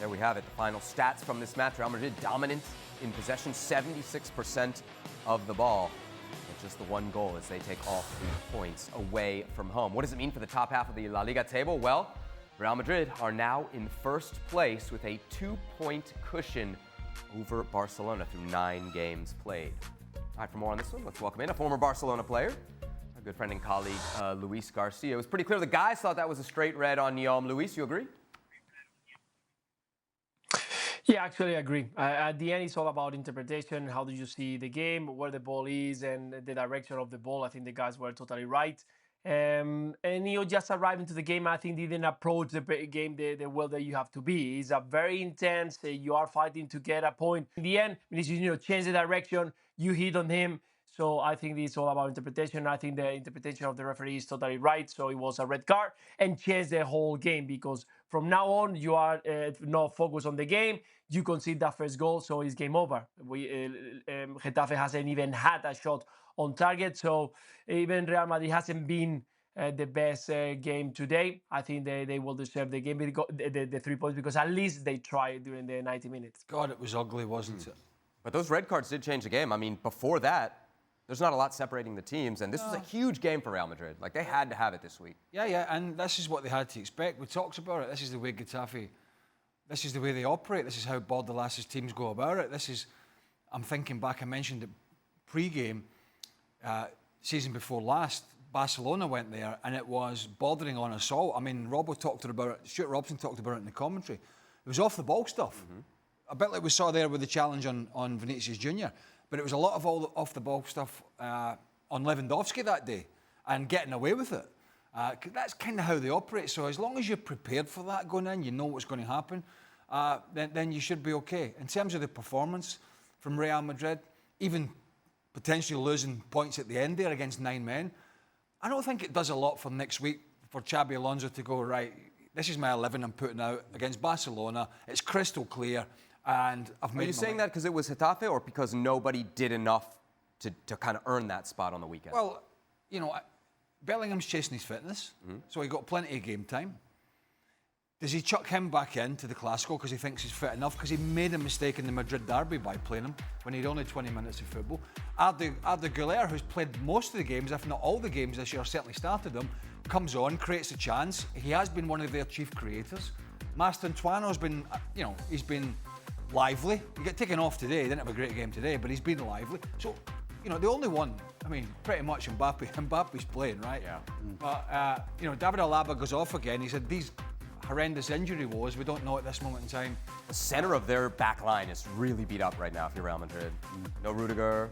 There we have it, the final stats from this match. Real Madrid dominant in possession, 76% of the ball. With just the one goal as they take all 3 points away from home. What does it mean for the top half of the La Liga table? Well, Real Madrid are now in first place with a 2-point cushion over Barcelona through 9 games played. All right, for more on this one, let's welcome in a former Barcelona player, our good friend and colleague, Luis Garcia. It was pretty clear the guys thought that was a straight red on Nyom. Luis, you agree? Yeah, actually, I agree. At the end, it's all about interpretation. How do you see the game, where the ball is, and the direction of the ball? I think the guys were totally right. And just arrived into the game, I think they didn't approach the game the well that you have to be. It's a very intense. You are fighting to get a point. In the end, change the direction. You hit on him. So I think it's all about interpretation. I think the interpretation of the referee is totally right. So it was a red card and changed the whole game, because from now on you are not focused on the game. You concede that first goal, so it's game over. Getafe hasn't even had a shot on target. So even Real Madrid hasn't been the best game today. I think they will deserve the game, the 3 points, because at least they tried during the 90 minutes. God, it was ugly, wasn't it? But those red cards did change the game. I mean, before that, there's not a lot separating the teams, and this was a huge game for Real Madrid. Like, they had to have it this week. Yeah, and this is what they had to expect. We talked about it. This is the way Getafe, this is the way they operate. This is how Bordalas's teams go about it. I'm thinking back, I mentioned it pre-game, season before last, Barcelona went there, and it was bordering on assault. I mean, Stuart Robson talked about it in the commentary. It was off-the-ball stuff. Mm-hmm. A bit like we saw there with the challenge on Vinicius Jr., but it was a lot of off-the-ball stuff on Lewandowski that day and getting away with it. That's kind of how they operate. So as long as you're prepared for that going in, you know what's going to happen, then you should be okay. In terms of the performance from Real Madrid, even potentially losing points at the end there against 9 men, I don't think it does a lot for next week for Xabi Alonso to go, right, this is my 11 I'm putting out against Barcelona. It's crystal clear. And I've made. Are you saying that because it was Getafe, or because nobody did enough to kind of earn that spot on the weekend? Well, Bellingham's chasing his fitness, so he got plenty of game time. Does he chuck him back into the Clásico because he thinks he's fit enough? Because he made a mistake in the Madrid derby by playing him when he'd only 20 minutes of football. Arda Güler, who's played most of the games, if not all the games this year, certainly started them, comes on, creates a chance. He has been one of their chief creators. Mastantuano's been, he's been lively. He got taken off today. He didn't have a great game today, but he's been lively. So, the only one, pretty much Mbappe. Mbappe's playing, right? Yeah. But, David Alaba goes off again. He said these horrendous injury woes, we don't know at this moment in time. The center of their back line is really beat up right now if you're Real Madrid. No Rudiger.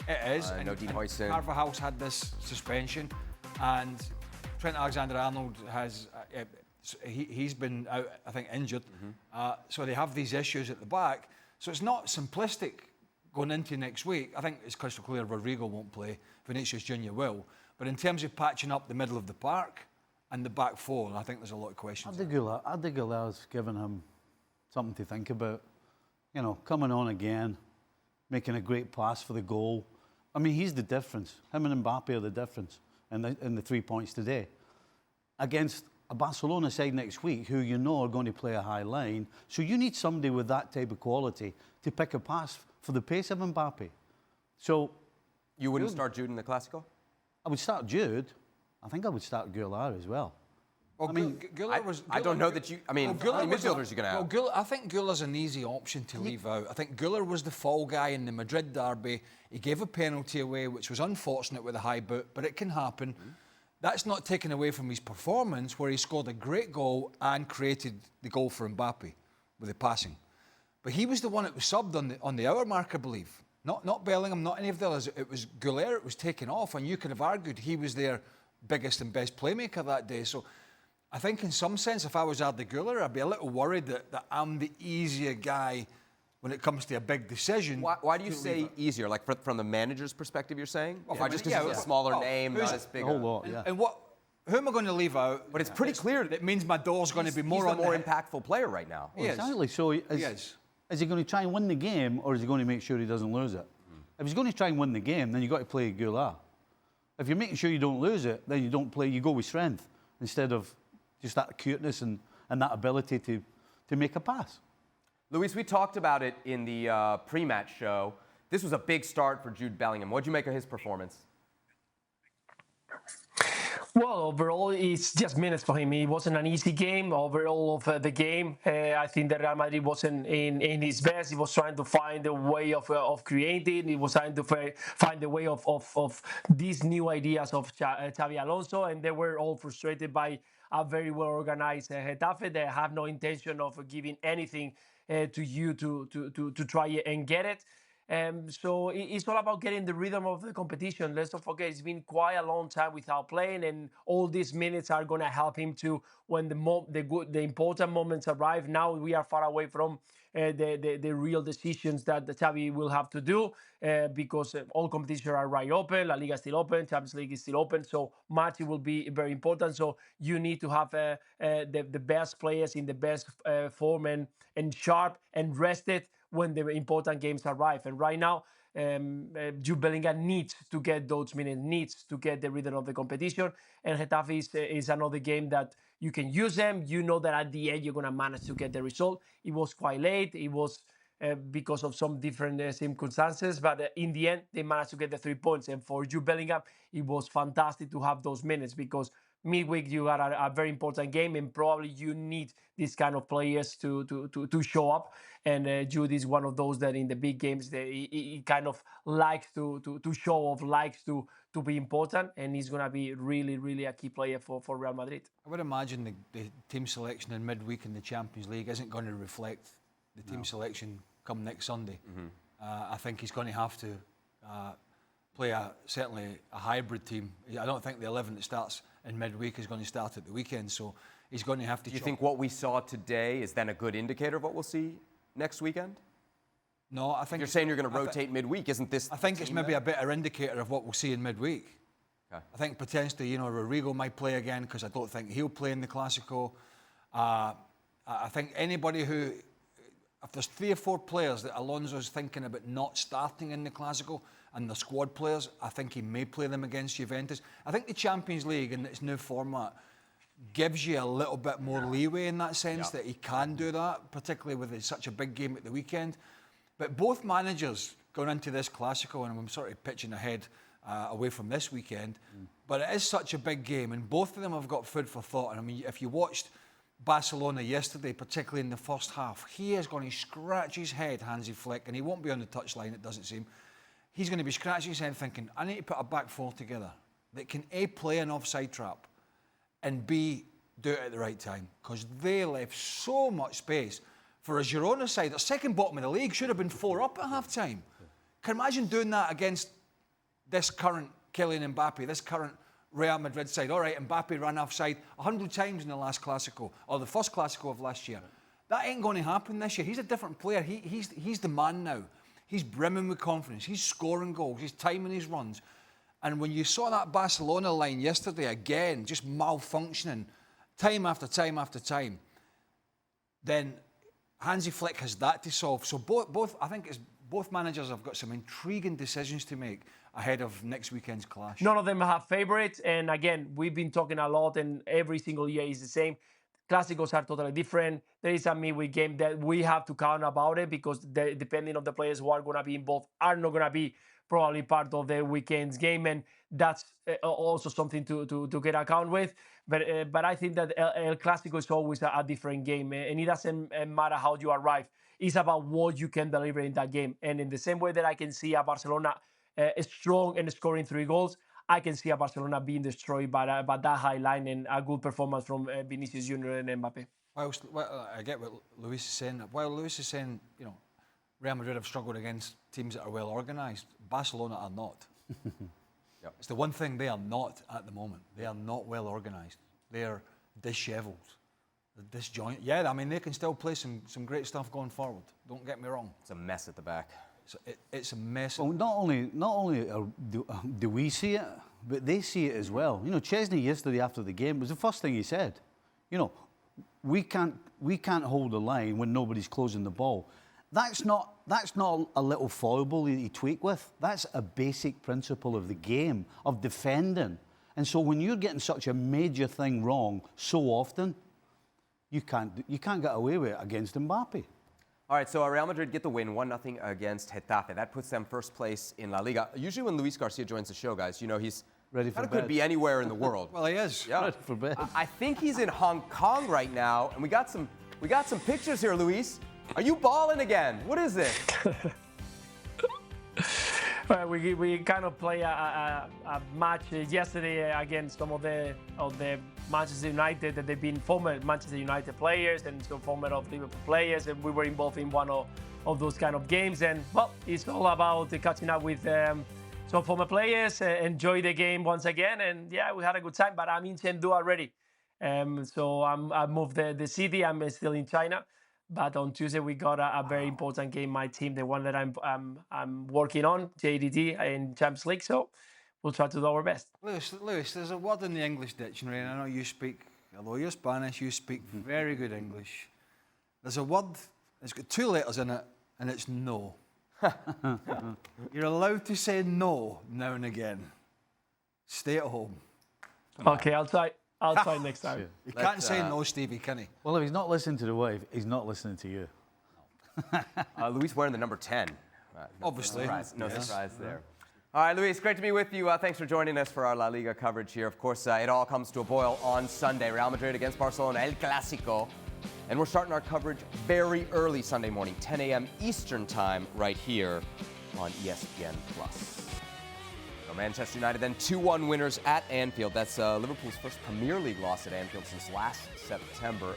It is. No Dean Huijsen. Carvajal's had this suspension, and Trent Alexander-Arnold has... he's been out, I think, injured. So they have these issues at the back. So it's not simplistic going into next week. I think it's crystal clear Rodrigo won't play. Vinicius Jr. will. But in terms of patching up the middle of the park and the back four, I think there's a lot of questions. Arda Güler's given him something to think about. Coming on again, making a great pass for the goal. He's the difference. Him and Mbappe are the difference in the 3 points today. Against a Barcelona side next week who are going to play a high line. So you need somebody with that type of quality to pick a pass for the pace of Mbappe. So you wouldn't start Jude in the Clásico? I would start Jude. I think I would start Güler as well. Well, Güler was... I don't know that you... how many midfielders are you going to have? Well, I think Güler's an easy option to leave out. I think Güler was the fall guy in the Madrid derby. He gave a penalty away, which was unfortunate with a high boot, but it can happen. That's not taken away from his performance, where he scored a great goal and created the goal for Mbappe with the passing. But he was the one that was subbed on the hour mark, I believe. Not Bellingham, not any of the others. It was Güler. It was taken off, and you could have argued he was their biggest and best playmaker that day. So I think in some sense, if I was Arda Güler, I'd be a little worried that I'm the easier guy when it comes to a big decision. Why do you say easier? Like from the manager's perspective, you're saying? Well, why just because it's a smaller name, not as big? A whole lot, yeah. And who am I going to leave out? But it's pretty clear that means my door's going to be more he's the more impactful player right now. Well, exactly. So is he going to try and win the game, or is he going to make sure he doesn't lose it? If he's going to try and win the game, then you've got to play Güler. If you're making sure you don't lose it, then you don't play. You go with strength instead of just that acuteness and that ability to make a pass. Luis, we talked about it in the pre-match show. This was a big start for Jude Bellingham. What did you make of his performance? Well, overall, it's just minutes for him. It wasn't an easy game. Overall of the game, I think that Real Madrid wasn't in his best. He was trying to find a way of creating. He was trying to find a way of these new ideas of Xavi Alonso, and they were all frustrated by a very well-organized Getafe. They have no intention of giving anything to you to try and get it. So it's all about getting the rhythm of the competition. Let's not forget, it's been quite a long time without playing, and all these minutes are going to help him to when the important moments arrive. Now we are far away from the real decisions that the Xavi will have to do because all competitions are right open. La Liga is still open. Champions League is still open. So March will be very important. So you need to have the best players in the best form and sharp and rested when the important games arrive. And right now, Jude Bellingham needs to get those minutes, needs to get the rhythm of the competition. And Getafe is another game that you can use them. You know that at the end, you're going to manage to get the result. It was quite late. It was because of some different circumstances. But in the end, they managed to get the 3 points. And for Jude Bellingham, it was fantastic to have those minutes because midweek you got a very important game, and probably you need these kind of players to show up. And Jude is one of those that in the big games he kind of likes to show off, likes to be important, and he's going to be really a key player for Real Madrid. I would imagine the team selection in midweek in the Champions League isn't going to reflect the team selection come next Sunday. I think he's going to have to play certainly a hybrid team. I don't think the 11 that starts in midweek is going to start at the weekend, so he's going to have to. Do you think what we saw today is then a good indicator of what we'll see next weekend? No, I think you're saying you're going to rotate midweek. Isn't this? I think it's maybe a better indicator of what we'll see in midweek. Okay. I think potentially, Rodrigo might play again because I don't think he'll play in the Clásico. I think anybody who, if there's 3 or 4 players that Alonso's thinking about not starting in the Clásico and the squad players, I think he may play them against Juventus. I think the Champions League in its new format gives you a little bit more leeway in that sense, that he can do that, particularly with such a big game at the weekend. But both managers going into this Clásico, and I'm sort of pitching ahead away from this weekend, but it is such a big game, and both of them have got food for thought. And I mean, if you watched Barcelona yesterday, particularly in the first half, he is going to scratch his head, Hansi Flick, and he won't be on the touchline, it doesn't seem. He's going to be scratching his head thinking, I need to put a back four together that can A, play an offside trap, and B, do it at the right time. Because they left so much space for a Girona side. Their second bottom of the league should have been 4 up at half-time. Can you imagine doing that against this current Kylian Mbappe, this current Real Madrid side? All right, Mbappe ran offside 100 times in the last Clásico, or the first Clásico of last year. That ain't going to happen this year. He's a different player. He's the man now. He's brimming with confidence. He's scoring goals. He's timing his runs. And when you saw that Barcelona line yesterday, again, just malfunctioning, time after time after time, then Hansi Flick has that to solve. So both managers have got some intriguing decisions to make ahead of next weekend's clash. None of them have favorites. And again, we've been talking a lot, and every single year is the same. Clásicos are totally different. There is a midweek game that we have to count about it because depending on the players who are going to be involved are not going to be probably part of the weekend's game, and that's also something to get account with. But I think that El Clásico is always a different game, and it doesn't matter how you arrive. It's about what you can deliver in that game. And in the same way that I can see a Barcelona strong and scoring 3 goals, I can see a Barcelona being destroyed by that high line and a good performance from Vinicius Junior and Mbappe. Well, I get what Luis is saying. While Luis is saying, Real Madrid have struggled against teams that are well organised, Barcelona are not. Yep. It's the one thing they are not at the moment. They are not well organised. They are dishevelled. They're disjointed. Yeah, I mean, they can still play some great stuff going forward. Don't get me wrong. It's a mess at the back. It's a mess. Well, not only do we see it, but they see it as well. Chesney yesterday after the game was the first thing he said. We can't hold the line when nobody's closing the ball. That's not a little foible that you tweak with. That's a basic principle of the game, of defending. And so when you're getting such a major thing wrong so often, you can't get away with it against Mbappe. All right, so Real Madrid get the win, 1-0 against Getafe. That puts them first place in La Liga. Usually when Luis Garcia joins the show, guys, you know, he's Ready for could bed. be anywhere in the world. Well, he is. Yeah. Ready for bed. I think he's in Hong Kong right now, and we got some pictures here, Luis. Are you balling again? What is this? Well, we kind of play a match yesterday against some of the Manchester United that they've been former Manchester United players and some former of Liverpool players, and we were involved in one of those kind of games. And well, it's all about catching up with some former players, enjoy the game once again, and yeah, we had a good time. But I'm in Chengdu already, so I moved the city. I'm still in China. But on Tuesday we got a very important game. My team, the one that I'm working on, JDD in Champions League. So we'll try to do our best. Lewis, there's a word in the English dictionary, and I know you speak, although you're Spanish, you speak very good English. There's a word, it's got 2 letters in it, and it's no. You're allowed to say no now and again. Stay at home. Okay, I'll try next time. You can't say no, Stevie, can he? Well, if he's not listening to the wife, he's not listening to you. Luis wearing the number 10. Obviously. No surprise there. All right, Luis, great to be with you. Thanks for joining us for our La Liga coverage here. Of course, it all comes to a boil on Sunday. Real Madrid against Barcelona, El Clásico. And we're starting our coverage very early Sunday morning, 10 a.m. Eastern time, right here on ESPN+. So Manchester United then 2-1 winners at Anfield. That's Liverpool's first Premier League loss at Anfield since last September.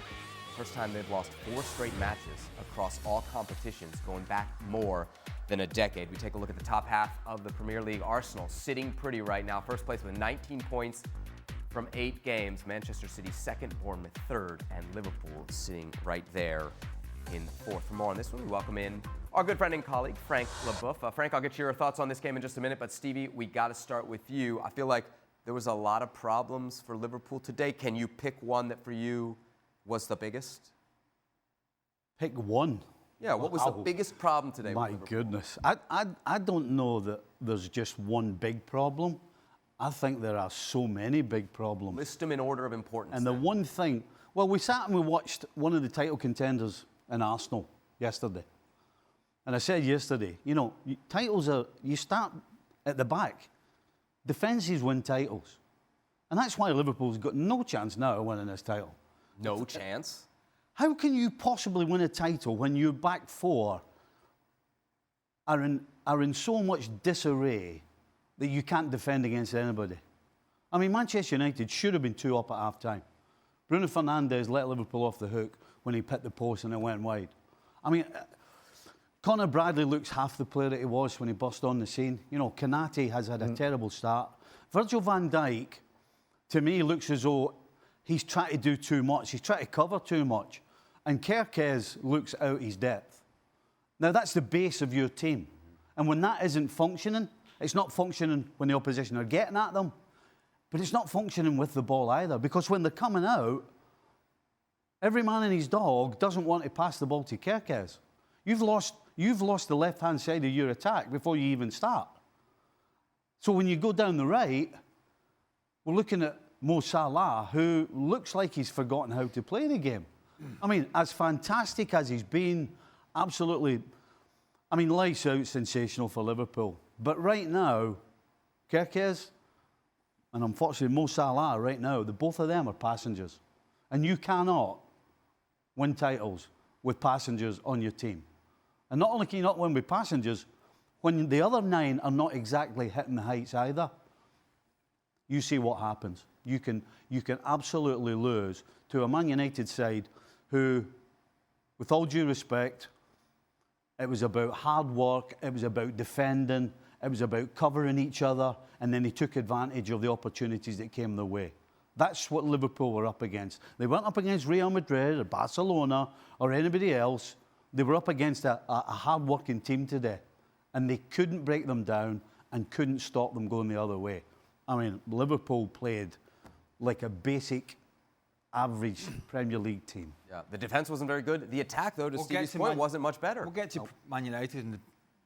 First time they've lost 4 straight matches across all competitions, going back more than a decade. We take a look at the top half of the Premier League. Arsenal sitting pretty right now. First place with 19 points from 8 games. Manchester City second, Bournemouth third, and Liverpool sitting right there in 4th. For more on this one, we welcome in our good friend and colleague, Frank LeBoeuf. Frank, I'll get your thoughts on this game in just a minute, but Stevie, we got to start with you. I feel like there was a lot of problems for Liverpool today. Can you pick one that for you was the biggest? Pick one. Yeah, what was the biggest problem today? My goodness. I don't know that there's just one big problem. I think there are so many big problems. List them in order of importance. And the one thing, well, we sat and we watched one of the title contenders in Arsenal yesterday. And I said yesterday, you know, titles are, you start at the back. Defences win titles. And that's why Liverpool's got no chance now of winning this title. No chance? How can you possibly win a title when your back 4 are in so much disarray that you can't defend against anybody? I mean, Manchester United should have been 2 up at half-time. Bruno Fernandes let Liverpool off the hook when he hit the post and it went wide. I mean, Conor Bradley looks half the player that he was when he burst on the scene. You know, Konate has had a terrible start. Virgil van Dijk, to me, looks as though he's trying to do too much. He's trying to cover too much. And Kerkez looks out his depth. Now, that's the base of your team. And when that isn't functioning, it's not functioning when the opposition are getting at them, but it's not functioning with the ball either. Because when they're coming out, every man and his dog doesn't want to pass the ball to Kerkez. You've lost the left-hand side of your attack before you even start. So when you go down the right, we're looking at Mo Salah, who looks like he's forgotten how to play the game. I mean, as fantastic as he's been, absolutely, I mean, lights out sensational for Liverpool. But right now, Kerkez and unfortunately Mo Salah right now, both of them are passengers. And you cannot win titles with passengers on your team. And not only can you not win with passengers, when the other 9 are not exactly hitting the heights either, you see what happens. You can absolutely lose to a Man United side who, with all due respect, it was about hard work, it was about defending, it was about covering each other, and then they took advantage of the opportunities that came their way. That's what Liverpool were up against. They weren't up against Real Madrid or Barcelona or anybody else. They were up against a hard-working team today, and they couldn't break them down and couldn't stop them going the other way. I mean, Liverpool played like a basic, average Premier League team. Yeah, the defence wasn't very good. The attack, though, to Stevie's point, wasn't much better. We'll get to Man United and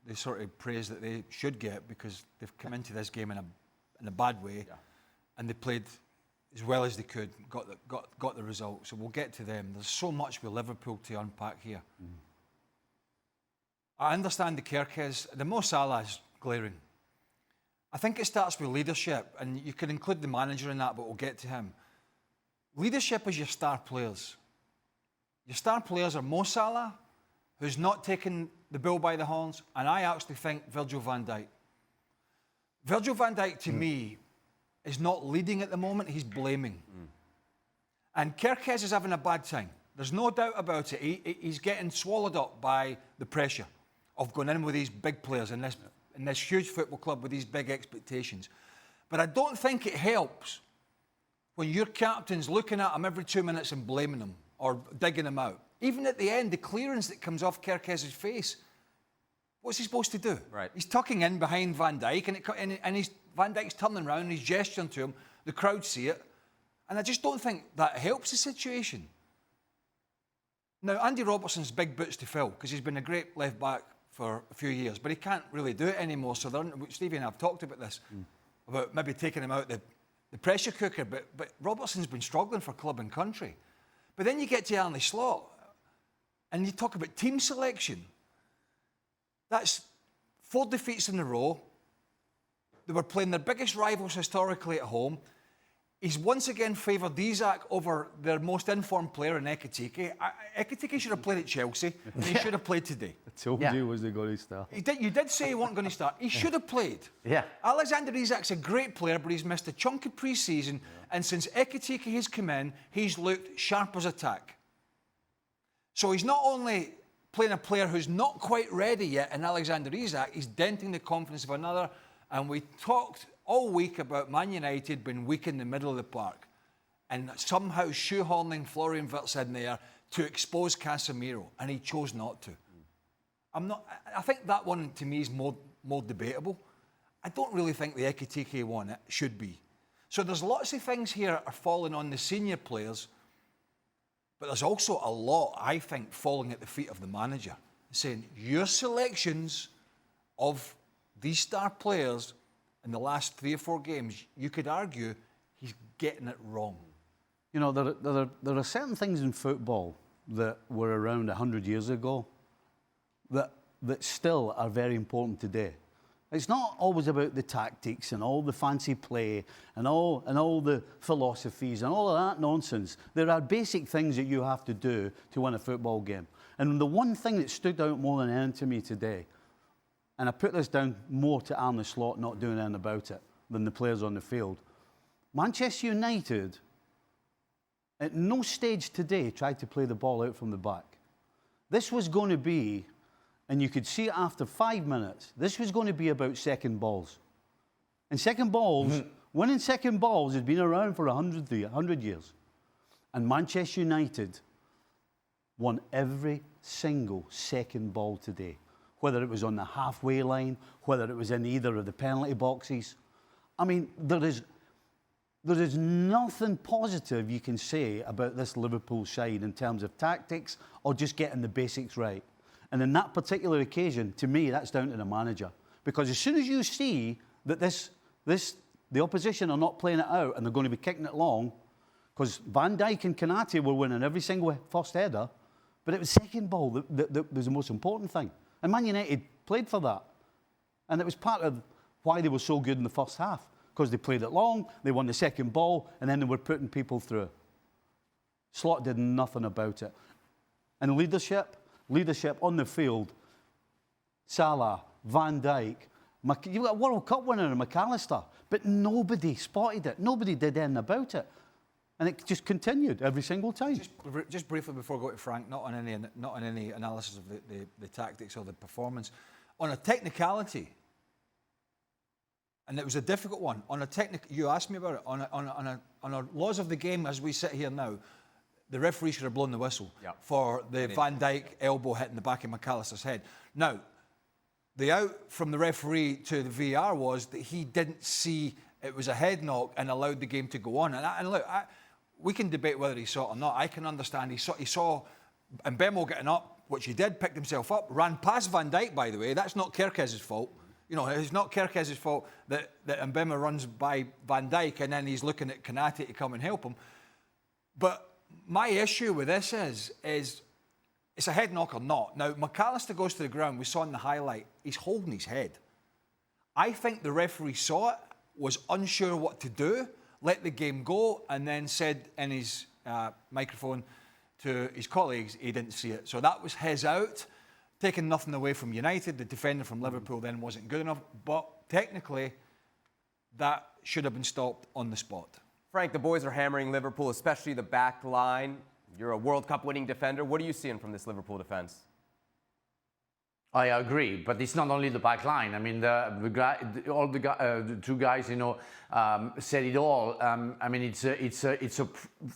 the sort of praise that they should get because they've come into this game in a bad way, and they played as well as they could, got the result. So we'll get to them. There's so much with Liverpool to unpack here. I understand the Kerkez. The Mo Salah is glaring. I think it starts with leadership, and you can include the manager in that, but we'll get to him. Leadership is your star players. Your star players are Mo Salah, who's not taking the bull by the horns, and I actually think Virgil van Dijk. Virgil van Dijk, to me, is not leading at the moment, he's blaming. And Kerkez is having a bad time. There's no doubt about it. He's getting swallowed up by the pressure of going in with these big players in this huge football club with these big expectations. But I don't think it helps when your captain's looking at him every 2 minutes and blaming him or digging him out. Even at the end, the clearance that comes off Kerkez's face, what's he supposed to do? Right. He's tucking in behind Van Dijk, and Van Dijk's turning around and he's gesturing to him. The crowd see it. And I just don't think that helps the situation. Now, Andy Robertson's big boots to fill because he's been a great left back for a few years, but he can't really do it anymore. So Stevie and I have talked about this, about maybe taking him out the pressure cooker, but Robertson's been struggling for club and country. But then you get to Arne Slot, and you talk about team selection. That's 4 defeats in a row. They were playing their biggest rivals historically at home. He's once again favoured Isak over their most informed player in Ekitike. Ekitike should have played at Chelsea, and he should have played today. I told you he wasn't going to start. You did say he wasn't going to start. He should have played. Yeah. Alexander Isak's a great player, but he's missed a chunk of pre-season, and since Ekitike has come in, he's looked sharp as a tack. So he's not only playing a player who's not quite ready yet in Alexander Isak, he's denting the confidence of another, and we talked all week about Man United being weak in the middle of the park and somehow shoehorning Florian Wirtz in there to expose Casemiro, and he chose not to. I think that one to me is more debatable. I don't really think the Ekitike one should be. So there's lots of things here are falling on the senior players, but there's also a lot, I think, falling at the feet of the manager, saying your selections of these star players in the last 3 or 4 games, you could argue he's getting it wrong. You know, there are certain things in football that were around 100 years ago that still are very important today. It's not always about the tactics and all the fancy play and all the philosophies and all of that nonsense. There are basic things that you have to do to win a football game. And the one thing that stood out more than anything to me today, and I put this down more to Arne Slot not doing anything about it than the players on the field. Manchester United, at no stage today, tried to play the ball out from the back. This was going to be, and you could see it after 5 minutes, this was going to be about second balls. And second balls, winning second balls has been around for 100 years. And Manchester United won every single second ball today. Whether it was on the halfway line, whether it was in either of the penalty boxes. I mean, there is nothing positive you can say about this Liverpool side in terms of tactics or just getting the basics right. And in that particular occasion, to me, that's down to the manager. Because as soon as you see that the opposition are not playing it out and they're going to be kicking it long, because Van Dijk and Konate were winning every single first header, but it was second ball that was the most important thing. And Man United played for that. And it was part of why they were so good in the first half. Because they played it long, they won the second ball, and then they were putting people through. Slot did nothing about it. And leadership on the field, Salah, Van Dijk, you've got a World Cup winner in McAllister, but nobody spotted it. Nobody did anything about it. And it just continued every single time. Just briefly before I go to Frank, not on any analysis of the tactics or the performance, on a technicality, and it was a difficult one. You asked me about it. On a laws of the game as we sit here now, the referee should have blown the whistle for the Van Dijk elbow hitting the back of McAllister's head. Now, the out from the referee to the VAR was that he didn't see it was a head knock and allowed the game to go on. And look, we can debate whether he saw it or not. I can understand. He saw Mbemo getting up, which he did, picked himself up, ran past Van Dijk, by the way. That's not Kerkez's fault. You know, it's not Kerkez's fault that Mbemo runs by Van Dijk and then he's looking at Konate to come and help him. But my issue with this is it's a head knock or not. Now, McAllister goes to the ground. We saw in the highlight, he's holding his head. I think the referee saw it, was unsure what to do, let the game go, and then said in his microphone to his colleagues he didn't see it. So that was his out, taking nothing away from United. The defender from Liverpool then wasn't good enough, but technically that should have been stopped on the spot. Frank, the boys are hammering Liverpool, especially the back line. You're a World Cup winning defender. What are you seeing from this Liverpool defense? I agree, but it's not only the back line. I mean, the two guys, said it all. I mean, it's a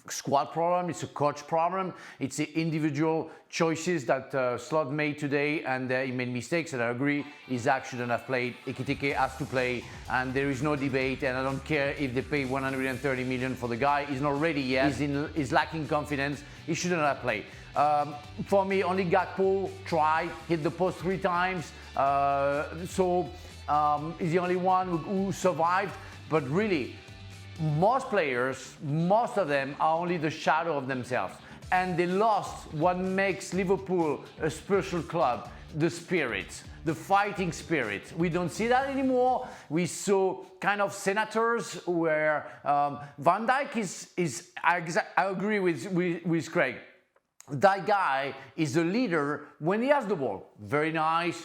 squad problem. It's a coach problem. It's the individual choices that Slot made today, and he made mistakes. And I agree, Isaac shouldn't have played. Ekitike has to play, and there is no debate. And I don't care if they pay 130 million for the guy. He's not ready yet. He's lacking confidence. He shouldn't have played. For me, only Gakpo tried, hit the post 3 times. He's the only one who survived. But really, most players, most of them are only the shadow of themselves. And they lost what makes Liverpool a special club, the spirit, the fighting spirit. We don't see that anymore. We saw kind of senators where Van Dijk is I agree with Craig. That guy is a leader when he has the ball. Very nice,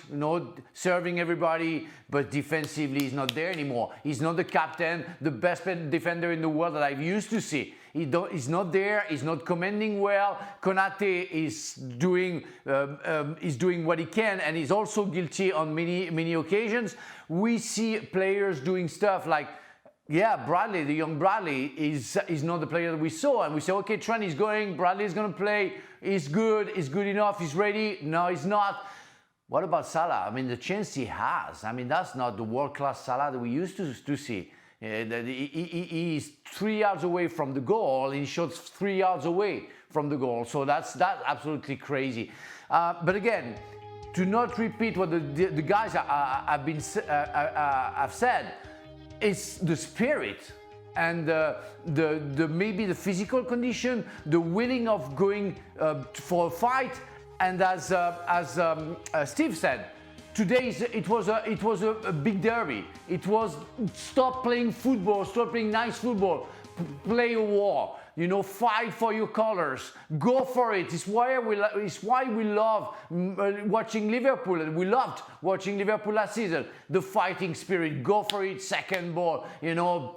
serving everybody, but defensively he's not there anymore. He's not the captain, the best defender in the world that I've used to see. He's not there. He's not commanding well. Konate is doing what he can, and he's also guilty on many occasions. We see players doing stuff like, Bradley, the young Bradley, is not the player that we saw. And we say, okay, Trent is going, Bradley is going to play, he's good enough, he's ready. No, he's not. What about Salah? I mean, the chance he has, that's not the world-class Salah that we used to see. He's 3 yards away from the goal, and he shoots 3 yards away from the goal. So that's absolutely crazy. But again, to not repeat what the guys have said, it's the spirit and the maybe the physical condition, the willing of going for a fight, and as Steve said, today it was a big derby. It was stop playing football, stop playing nice football, play a war. Fight for your colors. Go for it. It's why we love watching Liverpool, and we loved watching Liverpool last season. The fighting spirit. Go for it. Second ball.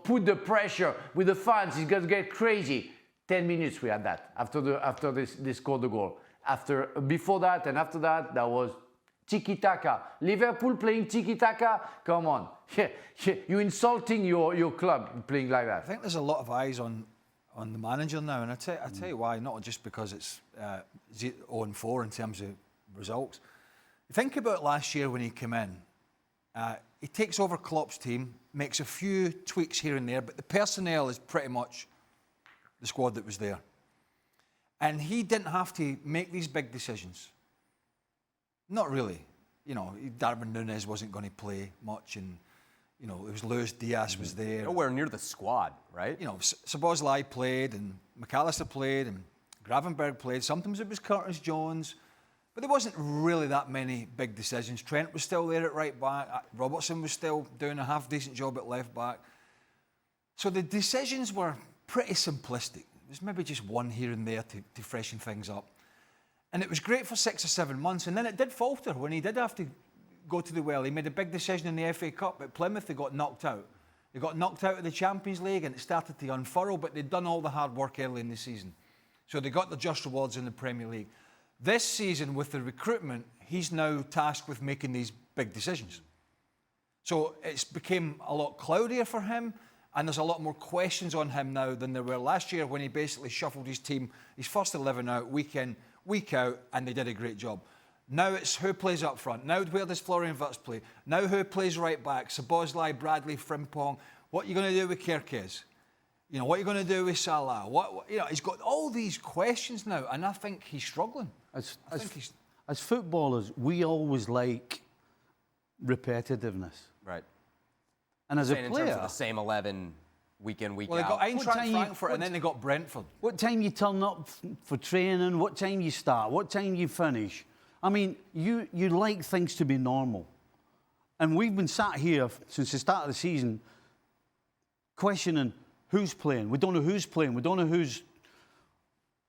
Put the pressure with the fans. It's going to get crazy. 10 minutes we had that after they scored the goal. Before that and after that, that was tiki-taka. Liverpool playing tiki-taka? Come on. You're insulting your club playing like that. I think there's a lot of eyes on the manager now, and I tell you why. Not just because it's 0-4 in terms of results. Think about last year when he came in. He takes over Klopp's team, makes a few tweaks here and there, but the personnel is pretty much the squad that was there. And he didn't have to make these big decisions. Not really. Darwin Núñez wasn't going to play much, and it was Luis Diaz was there. Nowhere near the squad, right? Szoboszlai played, and McAllister played, and Gravenberg played. Sometimes it was Curtis Jones, but there wasn't really that many big decisions. Trent was still there at right back. Robertson was still doing a half-decent job at left back. So the decisions were pretty simplistic. There's maybe just one here and there to freshen things up. And it was great for 6 or 7 months, and then it did falter when he did have to go to the well. He made a big decision in the FA Cup at Plymouth. They got knocked out. They got knocked out of the Champions League, and it started to unfurl, but they'd done all the hard work early in the season. So they got the just rewards in the Premier League. This season, with the recruitment, he's now tasked with making these big decisions. So it's become a lot cloudier for him, and there's a lot more questions on him now than there were last year when he basically shuffled his team, his first 11 out, week in, week out, and they did a great job. Now it's who plays up front. Now where does Florian Wirtz play? Now who plays right back? Szoboszlai, Bradley, Frimpong. What are you going to do with Kerkez? What are you going to do with Salah? He's got all these questions now, and I think he's struggling. As footballers, we always like repetitiveness. Right. And as a in player, terms of the same 11 week in, week Well, they out. got Eintracht Frankfurt and then they got Brentford. What time you turn up for training? What time you start? What time you finish? I mean, you like things to be normal. And we've been sat here since the start of the season questioning who's playing. We don't know who's playing. We don't know who's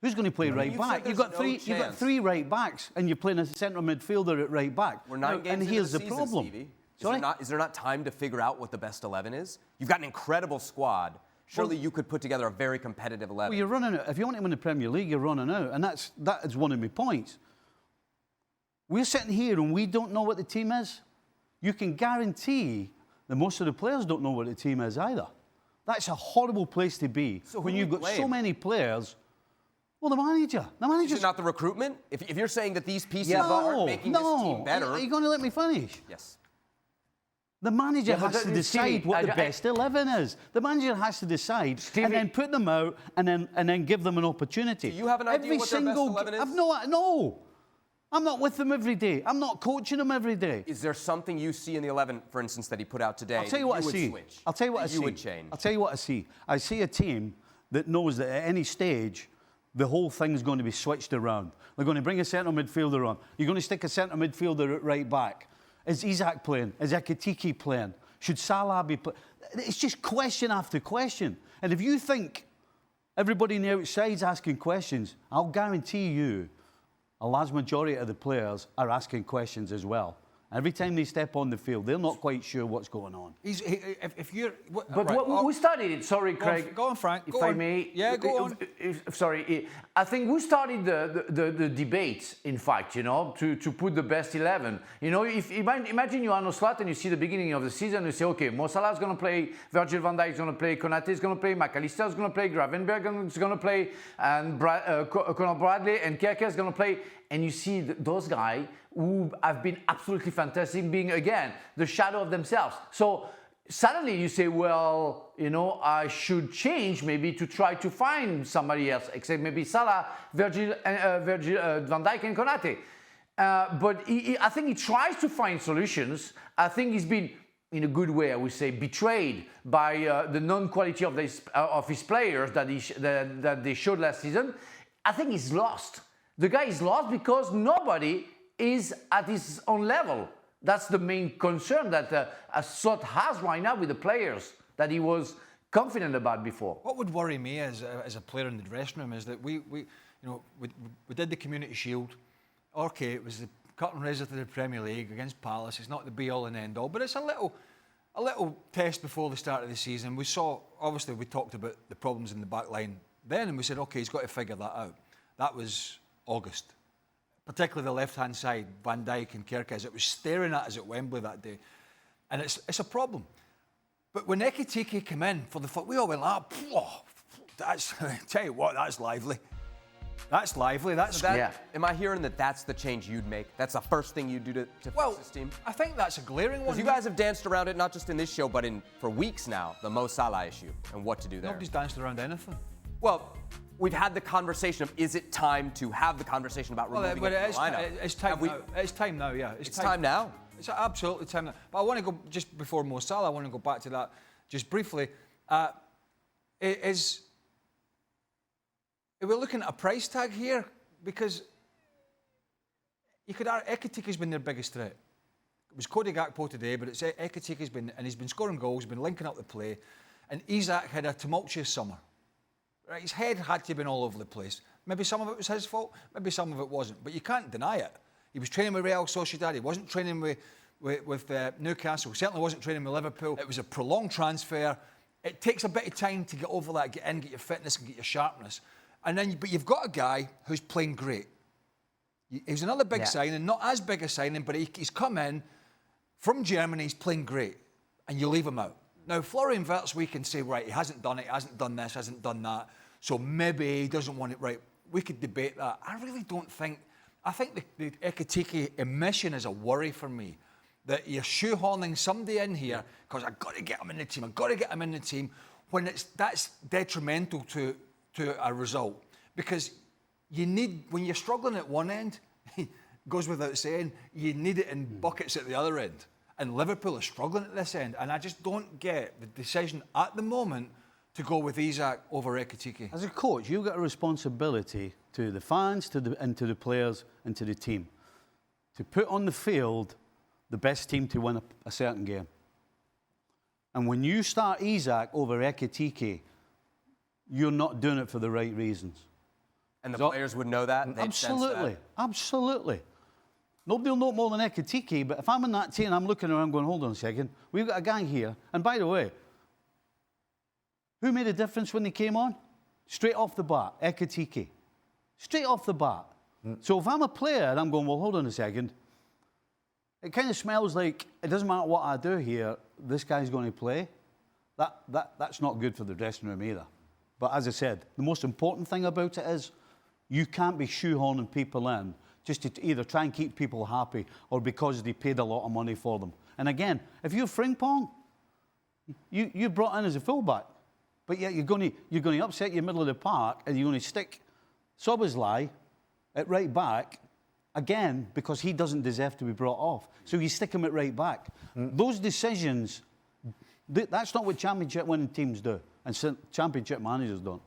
going to play right back. You've got three right backs, and you're playing a central midfielder at right back. We're 9 games and into here's the the season, problem. Stevie. Sorry? Is there not time to figure out what the best 11 is? You've got an incredible squad. Surely you could put together a very competitive 11. Well, you're running out. If you want to win the Premier League, you're running out, and that is one of my points. We're sitting here and we don't know what the team is. You can guarantee that most of the players don't know what the team is either. That's a horrible place to be when you've got so many players. Well, the manager. Is it not the recruitment? If you're saying that these pieces aren't making this team better. Are you going to let me finish? Yes. The manager has to decide what the best 11 is. The manager has to decide and then put them out and then give them an opportunity. Do you have an idea what their best 11 is? No. I'm not with them every day. I'm not coaching them every day. Is there something you see in the 11, for instance, that he put out today? I'll tell you what I see. I'll tell you what I see. You would change. I'll tell you what I see. I see a team that knows that at any stage, the whole thing's going to be switched around. They're going to bring a central midfielder on. You're going to stick a central midfielder at right back. Is Isak playing? Is Ekitike playing? Should Salah be playing? It's just question after question. And if you think everybody on the outside's asking questions, I'll guarantee you a large majority of the players are asking questions as well. Every time they step on the field, they're not quite sure what's going on. Who started it? Sorry, Craig. Go on, Frank. If I may. Yeah, go on. Sorry. I think who started the debate, in fact, to put the best 11. Imagine you are no Slot and you see the beginning of the season, you say, okay, Mo Salah's going to play, Virgil van Dijk is going to play, Konate is going to play, McAllister is going to play, Gravenberg is going to play, and Conor Bradley and Keke is going to play. And you see those guys who have been absolutely fantastic being, again, the shadow of themselves. So suddenly you say, well, I should change maybe to try to find somebody else, except maybe Salah, Virgil van Dijk and Konate. But I think he tries to find solutions. I think he's been, in a good way, I would say, betrayed by the non-quality of his players that they showed last season. I think he's lost. The guy is lost because nobody is at his own level. That's the main concern that Slot has right now with the players that he was confident about before. What would worry me as a player in the dressing room is that we did the Community Shield. Okay, it was the cut and razor to the Premier League against Palace. It's not the be-all and end-all, but it's a little test before the start of the season. We talked about the problems in the back line then, and we said, okay, he's got to figure that out. That was August, particularly the left-hand side, Van Dijk and Kerkez. It was staring at us at Wembley that day, and it's a problem. But when Ekitike came in for the we all went like, tell you what, that's lively. That's lively. Am I hearing that that's the change you'd make? That's the first thing you'd do to fix this team? I think that's a glaring one. Because you guys have danced around it, not just in this show, but for weeks now, the Mo Salah issue and what to do there. Nobody's danced around anything. Well, we've had the conversation of, is it time to have the conversation about removing it from the lineup? It's time now. It's time now, yeah. It's time now? It's absolutely time now. But I want to go, just before Mo Salah, I want to go back to that just briefly. Are we looking at a price tag here? Because you could argue Ekitike's been their biggest threat. It was Cody Gakpo today, but it's Ekitike's been, and he's been scoring goals, been linking up the play, and Isak had a tumultuous summer. Right, his head had to have been all over the place. Maybe some of it was his fault, maybe some of it wasn't, but you can't deny it. He was training with Real Sociedad, he wasn't training with Newcastle, certainly wasn't training with Liverpool. It was a prolonged transfer. It takes a bit of time to get over that, get in, get your fitness and get your sharpness. But you've got a guy who's playing great. He's another big signing, not as big a signing, but he's come in from Germany, he's playing great, and you leave him out. Now, Florian Wirtz, we can say, right, he hasn't done it, he hasn't done this, hasn't done that, so maybe he doesn't want it right. We could debate that. I really don't think... I think the Ekitike emission is a worry for me, that you're shoehorning somebody in here because I've got to get him in the team, when that's detrimental to a result. Because when you're struggling at one end, goes without saying, you need it in buckets at the other end. And Liverpool is struggling at this end. And I just don't get the decision at the moment to go with Isak over Ekitike. As a coach, you've got a responsibility to the fans, and to the players, and to the team, to put on the field the best team to win a certain game. And when you start Isak over Ekitike, you're not doing it for the right reasons. And the players would know that? They'd Absolutely, sense that? absolutely. Nobody will know it more than Ekitike, but if I'm in that team, I'm looking around going, hold on a second, we've got a guy here. And by the way, who made a difference when they came on? Straight off the bat, Ekitike. Straight off the bat. So if I'm a player and I'm going, well, hold on a second, it kind of smells like it doesn't matter what I do here, this guy's going to play. That's not good for the dressing room either. But as I said, the most important thing about it is you can't be shoehorning people in just to either try and keep people happy or because they paid a lot of money for them. And again, if you're Frimpong, you're brought in as a fullback, but yet you're going to upset your middle of the park and you're going to stick Szoboszlai at right back again because he doesn't deserve to be brought off. So you stick him at right back. Those decisions, that's not what championship winning teams do, and championship managers don't.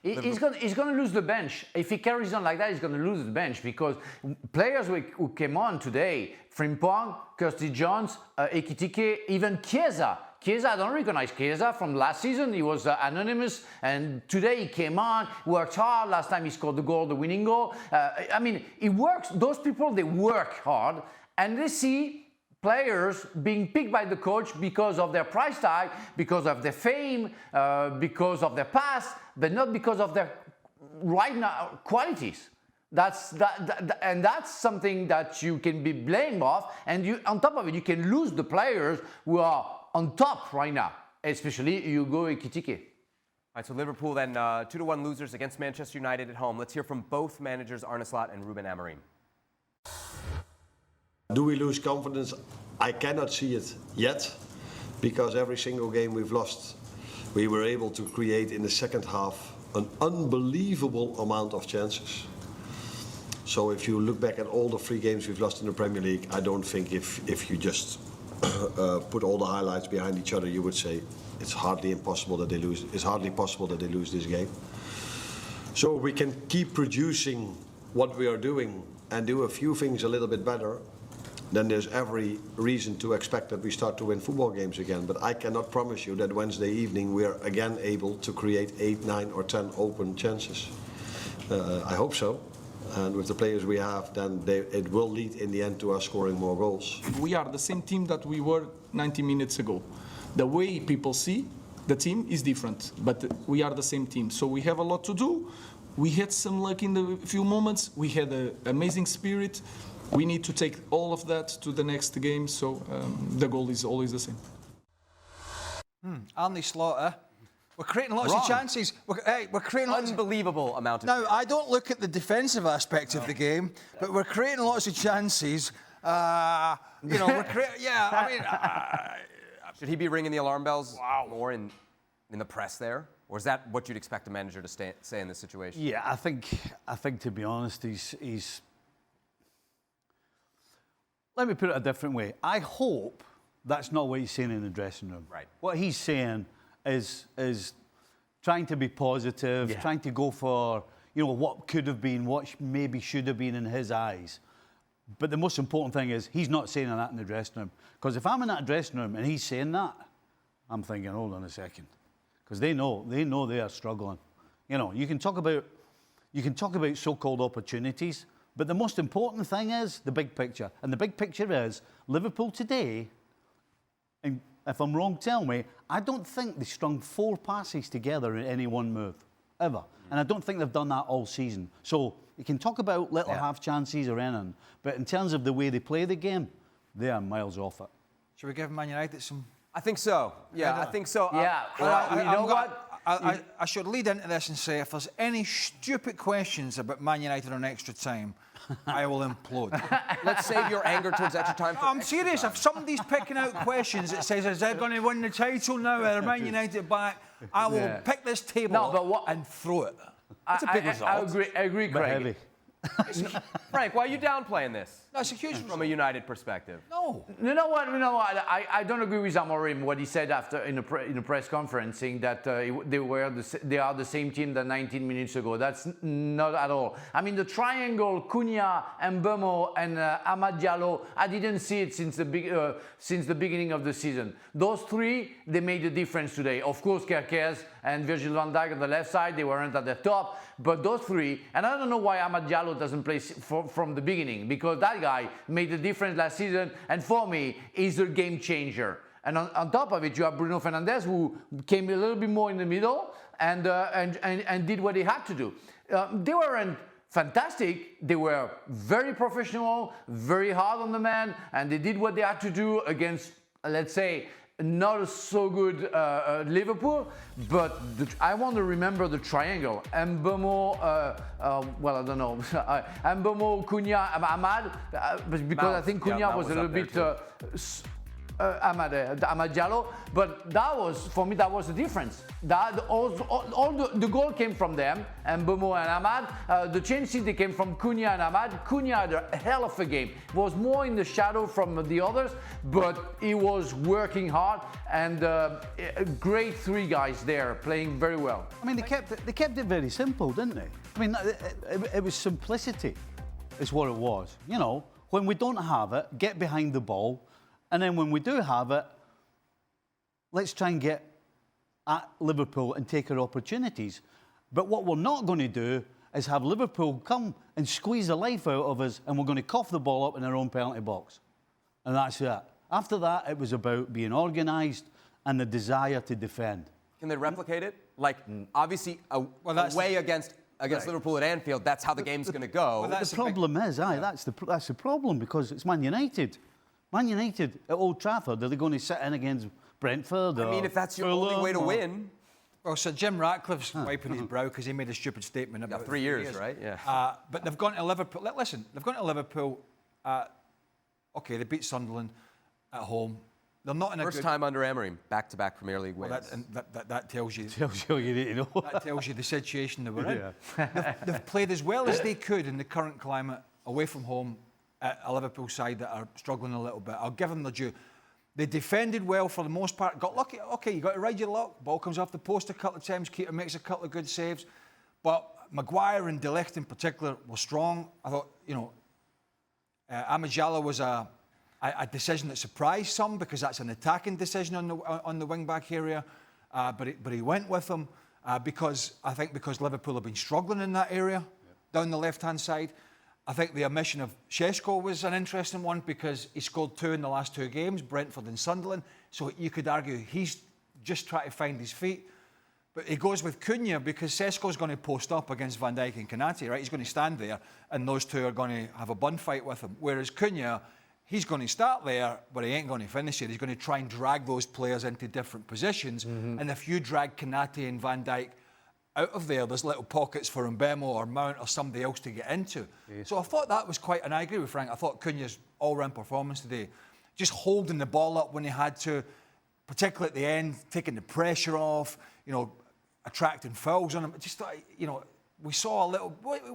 He's going to lose the bench. If he carries on like that, he's going to lose the bench because players who came on today, Frimpong, Kirsty Jones, Ekitike, even Chiesa. Chiesa, I don't recognize Chiesa from last season. He was anonymous, and today he came on, worked hard. Last time he scored the goal, the winning goal. I mean, he works. Those people, they work hard, and they see players being picked by the coach because of their price tag, because of their fame, because of their past, but not because of their right now qualities. And that's something that you can be blamed of, and on top of it, you can lose the players who are on top right now, especially Hugo Ekitike. All right, so Liverpool then 2-1 losers against Manchester United at home. Let's hear from both managers, Arne Slot and Ruben Amorim. Do we lose confidence? I cannot see it yet, because every single game we've lost, we were able to create in the second half an unbelievable amount of chances. So if you look back at all the 3 games we've lost in the Premier League, I don't think if you just put all the highlights behind each other, you would say it's hardly impossible that they lose. It's hardly possible that they lose this game. So we can keep producing what we are doing and do a few things a little bit better, then there's every reason to expect that we start to win football games again. But I cannot promise you that Wednesday evening we are again able to create 8, 9 or 10 open chances. I hope so. And with the players we have, then it will lead in the end to us scoring more goals. We are the same team that we were 90 minutes ago. The way people see the team is different, but we are the same team. So we have a lot to do. We had some luck in the few moments. We had an amazing spirit. We need to take all of that to the next game, so the goal is always the same. Arne Slaughter. We're creating lots of chances. We're creating lots Unbelievable amount of Now, I don't look at the defensive aspect of the game, but we're creating lots of chances. We're creating... Yeah, I mean... Should he be ringing the alarm bells more in the press there? Or is that what you'd expect a manager to say in this situation? Yeah, I think to be honest, he's... Let me put it a different way. I hope that's not what he's saying in the dressing room. Right. What he's saying is trying to be positive, trying to go for, what could have been, what maybe should have been in his eyes. But the most important thing is he's not saying that in the dressing room. Because if I'm in that dressing room and he's saying that, I'm thinking, hold on a second. Because they know they are struggling. You can talk about so-called opportunities, but the most important thing is the big picture. And the big picture is Liverpool today, and if I'm wrong, tell me, I don't think they strung 4 passes together in any one move, ever. And I don't think they've done that all season. So you can talk about little half chances or anything, but in terms of the way they play the game, they are miles off it. Should we give Man United some... I think so. Yeah, I think so. Yeah, you know what? I should lead into this and say if there's any stupid questions about Man United on extra time, I will implode. Let's save your anger towards extra time for I'm serious. If somebody's picking out questions that says, is they going to win the title now? Are Man United back? I will pick this table and throw it. It's a big result. I agree, But Craig. heavy. Frank, why are you downplaying this? That's a huge From a United perspective. No. You know what? I don't agree with Amorim what he said after in a press conference, saying that they are the same team than 19 minutes ago. That's not at all. I mean, the triangle Cunha, Mbeumo, and Amad Diallo. I didn't see it since the beginning of the season. Those three, they made a difference today. Of course, Kerkez and Virgil van Dijk on the left side, they weren't at the top. But those three, and I don't know why Amad Diallo doesn't play from the beginning, because that guy made the difference last season, and for me, is a game changer. And on top of it, you have Bruno Fernandes, who came a little bit more in the middle and did what he had to do. They weren't fantastic. They were very professional, very hard on the man, and they did what they had to do against, let's say, not so good Liverpool, but I want to remember the triangle. Mbeumo, well, I don't know. Mbeumo, Cunha, Amad, because I think Cunha was a little bit Amad Diallo, but that was, for me, that was the difference. The goal came from them, and Mbeumo and Amad. The chances, they came from Cunha and Amad. Cunha had a hell of a game. Was more in the shadow from the others, but he was working hard, and great three guys there playing very well. I mean, they kept it very simple, didn't they? I mean, it was simplicity, is what it was. You know, when we don't have it, get behind the ball. And then when we do have it, let's try and get at Liverpool and take our opportunities. But what we're not going to do is have Liverpool come and squeeze the life out of us, and we're going to cough the ball up in our own penalty box. And that's it. After that, it was about being organised and the desire to defend. Can they replicate it? Like, obviously, away against Liverpool at Anfield, that's how the game's going to go. Well, the problem is, that's the problem, because it's Man United. Man United at Old Trafford, are they going to sit in against Brentford? I mean, if that's your only way to win. Well, Sir Jim Ratcliffe's wiping his brow because he made a stupid statement about 3 years, right? Yeah. But they've gone to Liverpool. Listen, they've gone to Liverpool. Okay, they beat Sunderland at home. They're not in a First time under Amorim, back-to-back Premier League wins. Well, that tells you. Tells you all you need to know. That tells you the situation they were in. They've played as well as they could in the current climate away from home at a Liverpool side that are struggling a little bit. I'll give them their due. They defended well for the most part. Got lucky. Okay, you got to ride your luck. Ball comes off the post a couple of times. Keeper makes a couple of good saves. But Maguire and De Ligt in particular were strong. I thought, Amad Diallo was a decision that surprised some, because that's an attacking decision on the wing-back area. But he went with them because Liverpool have been struggling in that area down the left-hand side. I think the omission of Šeško was an interesting one, because he scored 2 in the last 2 games, Brentford and Sunderland. So you could argue he's just trying to find his feet. But he goes with Cunha because Šeško's going to post up against Van Dijk and Konate, right? He's going to stand there, and those two are going to have a bun fight with him. Whereas Cunha, he's going to start there, but he ain't going to finish it. He's going to try and drag those players into different positions. Mm-hmm. And if you drag Konate and Van Dijk out of there's little pockets for Mbeumo or Mount or somebody else to get into. Yes. So I thought that was quite, and I agree with Frank, I thought Cunha's all-round performance today, just holding the ball up when he had to, particularly at the end, taking the pressure off, attracting fouls on him. Just, we saw a little, it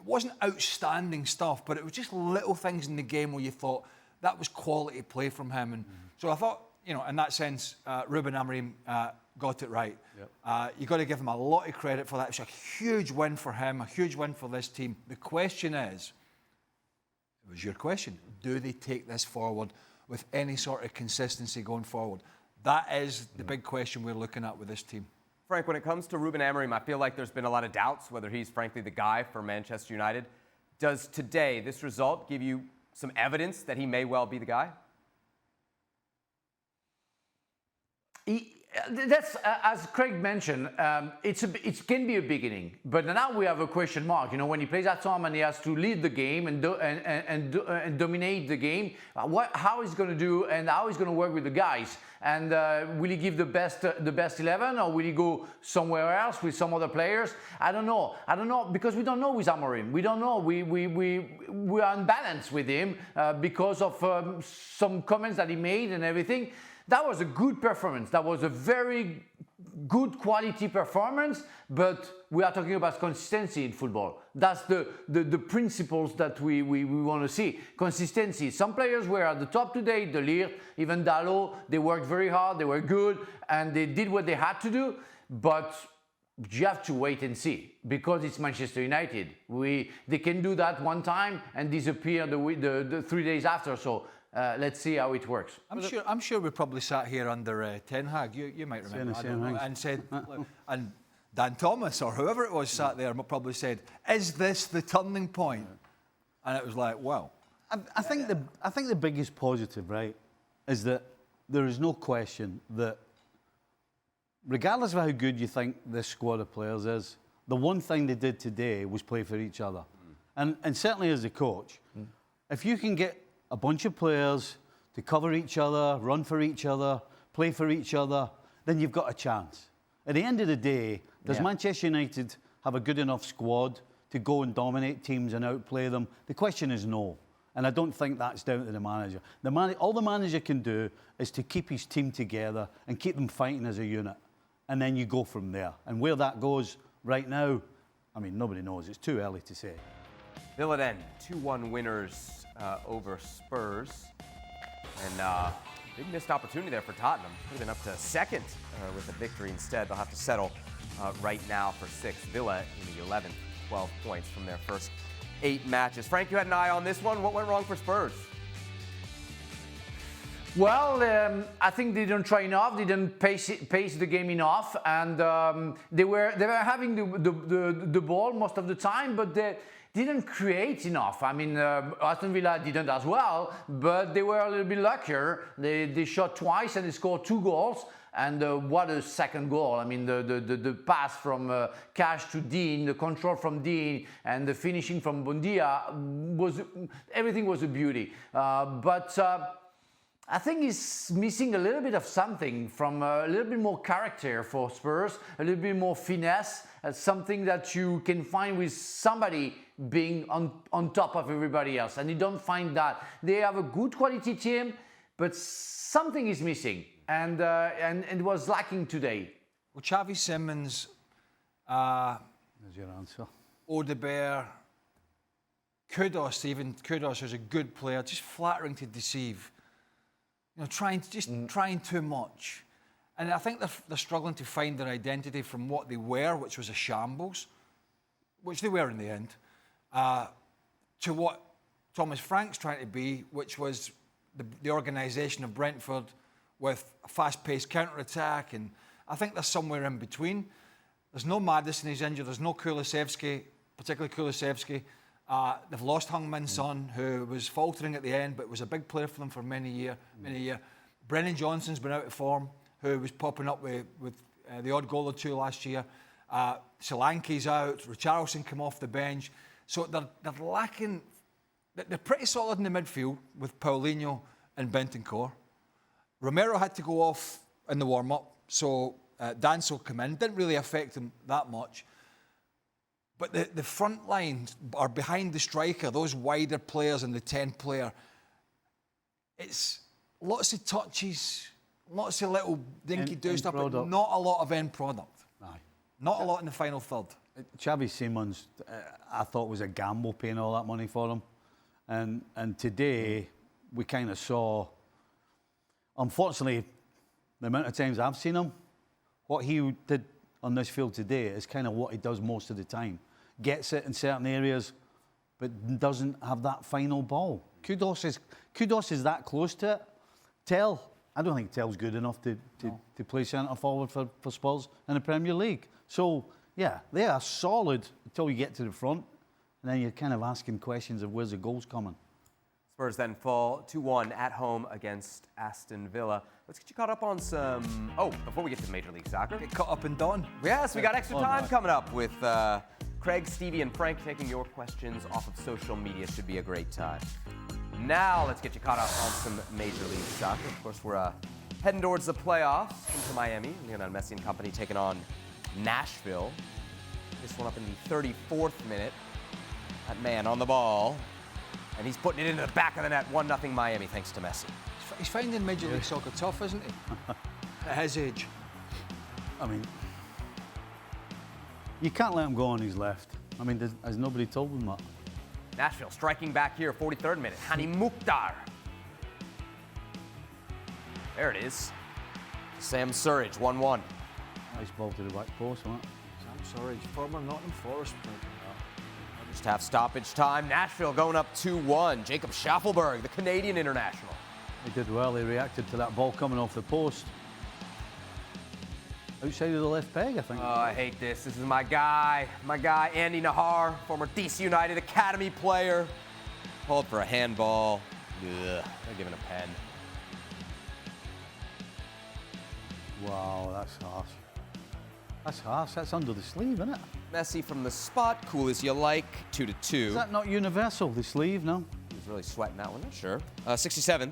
wasn't outstanding stuff, but it was just little things in the game where you thought that was quality play from him. And so I thought, in that sense, Ruben Amorim got it right. Yep. You've got to give him a lot of credit for that. It's a huge win for him, a huge win for this team. The question is, it was your question, do they take this forward with any sort of consistency going forward? That is the big question we're looking at with this team. Frank, when it comes to Ruben Amorim, I feel like there's been a lot of doubts whether he's frankly the guy for Manchester United. Does today, this result, give you some evidence that he may well be the guy? That's as Craig mentioned. It can be a beginning, but now we have a question mark. When he plays at home and he has to lead the game and dominate the game, how he's going to do and how he's going to work with the guys. And will he give the best 11, or will he go somewhere else with some other players? I don't know because we don't know with Amorim. We don't know. We are unbalanced with him because of some comments that he made and everything. That was a good performance. That was a very good quality performance, but we are talking about consistency in football. That's the principles that we want to see. Consistency. Some players were at the top today, De Ligt, even Dalot, they worked very hard, they were good, and they did what they had to do, but you have to wait and see, because it's Manchester United. They can do that one time and disappear the 3 days after, so let's see how it works. I'm sure we probably sat here under Ten Hag. You might remember, I don't know, and said, and Dan Thomas or whoever it was sat there and probably said, "Is this the turning point?" And it was like, well, I think the biggest positive, right, is that there is no question that, regardless of how good you think this squad of players is, the one thing they did today was play for each other, and certainly as a coach, if you can get a bunch of players to cover each other, run for each other, play for each other, then you've got a chance. At the end of the day, does Manchester United have a good enough squad to go and dominate teams and outplay them? The question is no. And I don't think that's down to the manager. All the manager can do is to keep his team together and keep them fighting as a unit. And then you go from there. And where that goes right now, I mean, nobody knows. It's too early to say. Villa then, 2-1 winners over Spurs. And big missed opportunity there for Tottenham. Could have been up to second with a victory instead. They'll have to settle right now for sixth. Villa in the 11th, 12 points from their first 8 matches. Frank, you had an eye on this one. What went wrong for Spurs? Well, I think they didn't try enough. They didn't pace the game enough, and they were having the ball most of the time, but they didn't create enough. I mean, Aston Villa didn't as well, but they were a little bit luckier. They shot twice and they scored 2 goals. And what a second goal. I mean, the pass from Cash to Dean, the control from Dean, and the finishing from Buendia, everything was a beauty. But I think he's missing a little bit of something, from a little bit more character for Spurs, a little bit more finesse, something that you can find with somebody being on top of everybody else. And you don't find that. They have a good quality team, but something is missing. And it was lacking today. Well, Xavi Simons, There's your answer. Audebert, Kudos, who's a good player, just flattering to deceive. You know, trying too much. And I think they're struggling to find their identity from what they were, which was a shambles, which they were in the end, to what Thomas Frank's trying to be, which was the organisation of Brentford with a fast-paced counter-attack. And I think they're somewhere in between. There's no Maddison, he's injured. There's no Kulusevski, particularly Kulusevski. They've lost Heung-min Son, who was faltering at the end, but was a big player for them for many years. Brennan Johnson's been out of form, who was popping up with the odd goal or 2 last year. Solanke's out. Richarlison came off the bench. So they're lacking. They're pretty solid in the midfield with Paulinho and Bentancur. Romero had to go off in the warm-up, so Danso came in. Didn't really affect him that much. But the front lines are behind the striker, those wider players and the 10-player. It's lots of touches, lots of little dinky-do stuff, but not a lot of end product. Aye. Not a lot in the final third. Xavi Simons, I thought was a gamble paying all that money for him. And today, we kind of saw, unfortunately, the amount of times I've seen him, what he did on this field today is kind of what he does most of the time. Gets it in certain areas, but doesn't have that final ball. Kudos is that close to it. I don't think Tell's good enough to play centre forward for Spurs in the Premier League. So, yeah, they are solid until you get to the front, and then you're kind of asking questions of where's the goals coming. Spurs then fall 2-1 at home against Aston Villa. Let's get you caught up on some... Oh, before we get to Major League Soccer. Get caught up and done. Yes, we got extra time coming up with Craig, Stevie, and Frank taking your questions off of social media. Should be a great time. Now, let's get you caught up on some Major League Soccer. Of course, we're heading towards the playoffs into Miami. Lionel Messi and company taking on Nashville. This one up in the 34th minute. That man on the ball. And he's putting it into the back of the net. 1-0 Miami, thanks to Messi. He's finding Major League Soccer tough, isn't he? At his age. I mean, you can't let him go on his left. I mean, has nobody told him that? Nashville striking back here, 43rd minute. Hani Mukhtar. There it is. Sam Surridge, 1-1. Nice ball to the back post, wasn't it? I'm sorry, former Nottingham Forest player. Just half stoppage time. Nashville going up 2-1. Jacob Schaffelberg, the Canadian international. He did well. He reacted to that ball coming off the post. Outside of the left peg, I think. Oh, I hate this. This is my guy, Andy Nahar, former DC United Academy player. Called for a handball. Ugh, they're giving a pen. Wow, that's harsh. That's harsh. That's under the sleeve, isn't it? Messi from the spot, cool as you like, 2-2. Is that not universal, the sleeve, no? He was really sweating that one, not sure. 67th,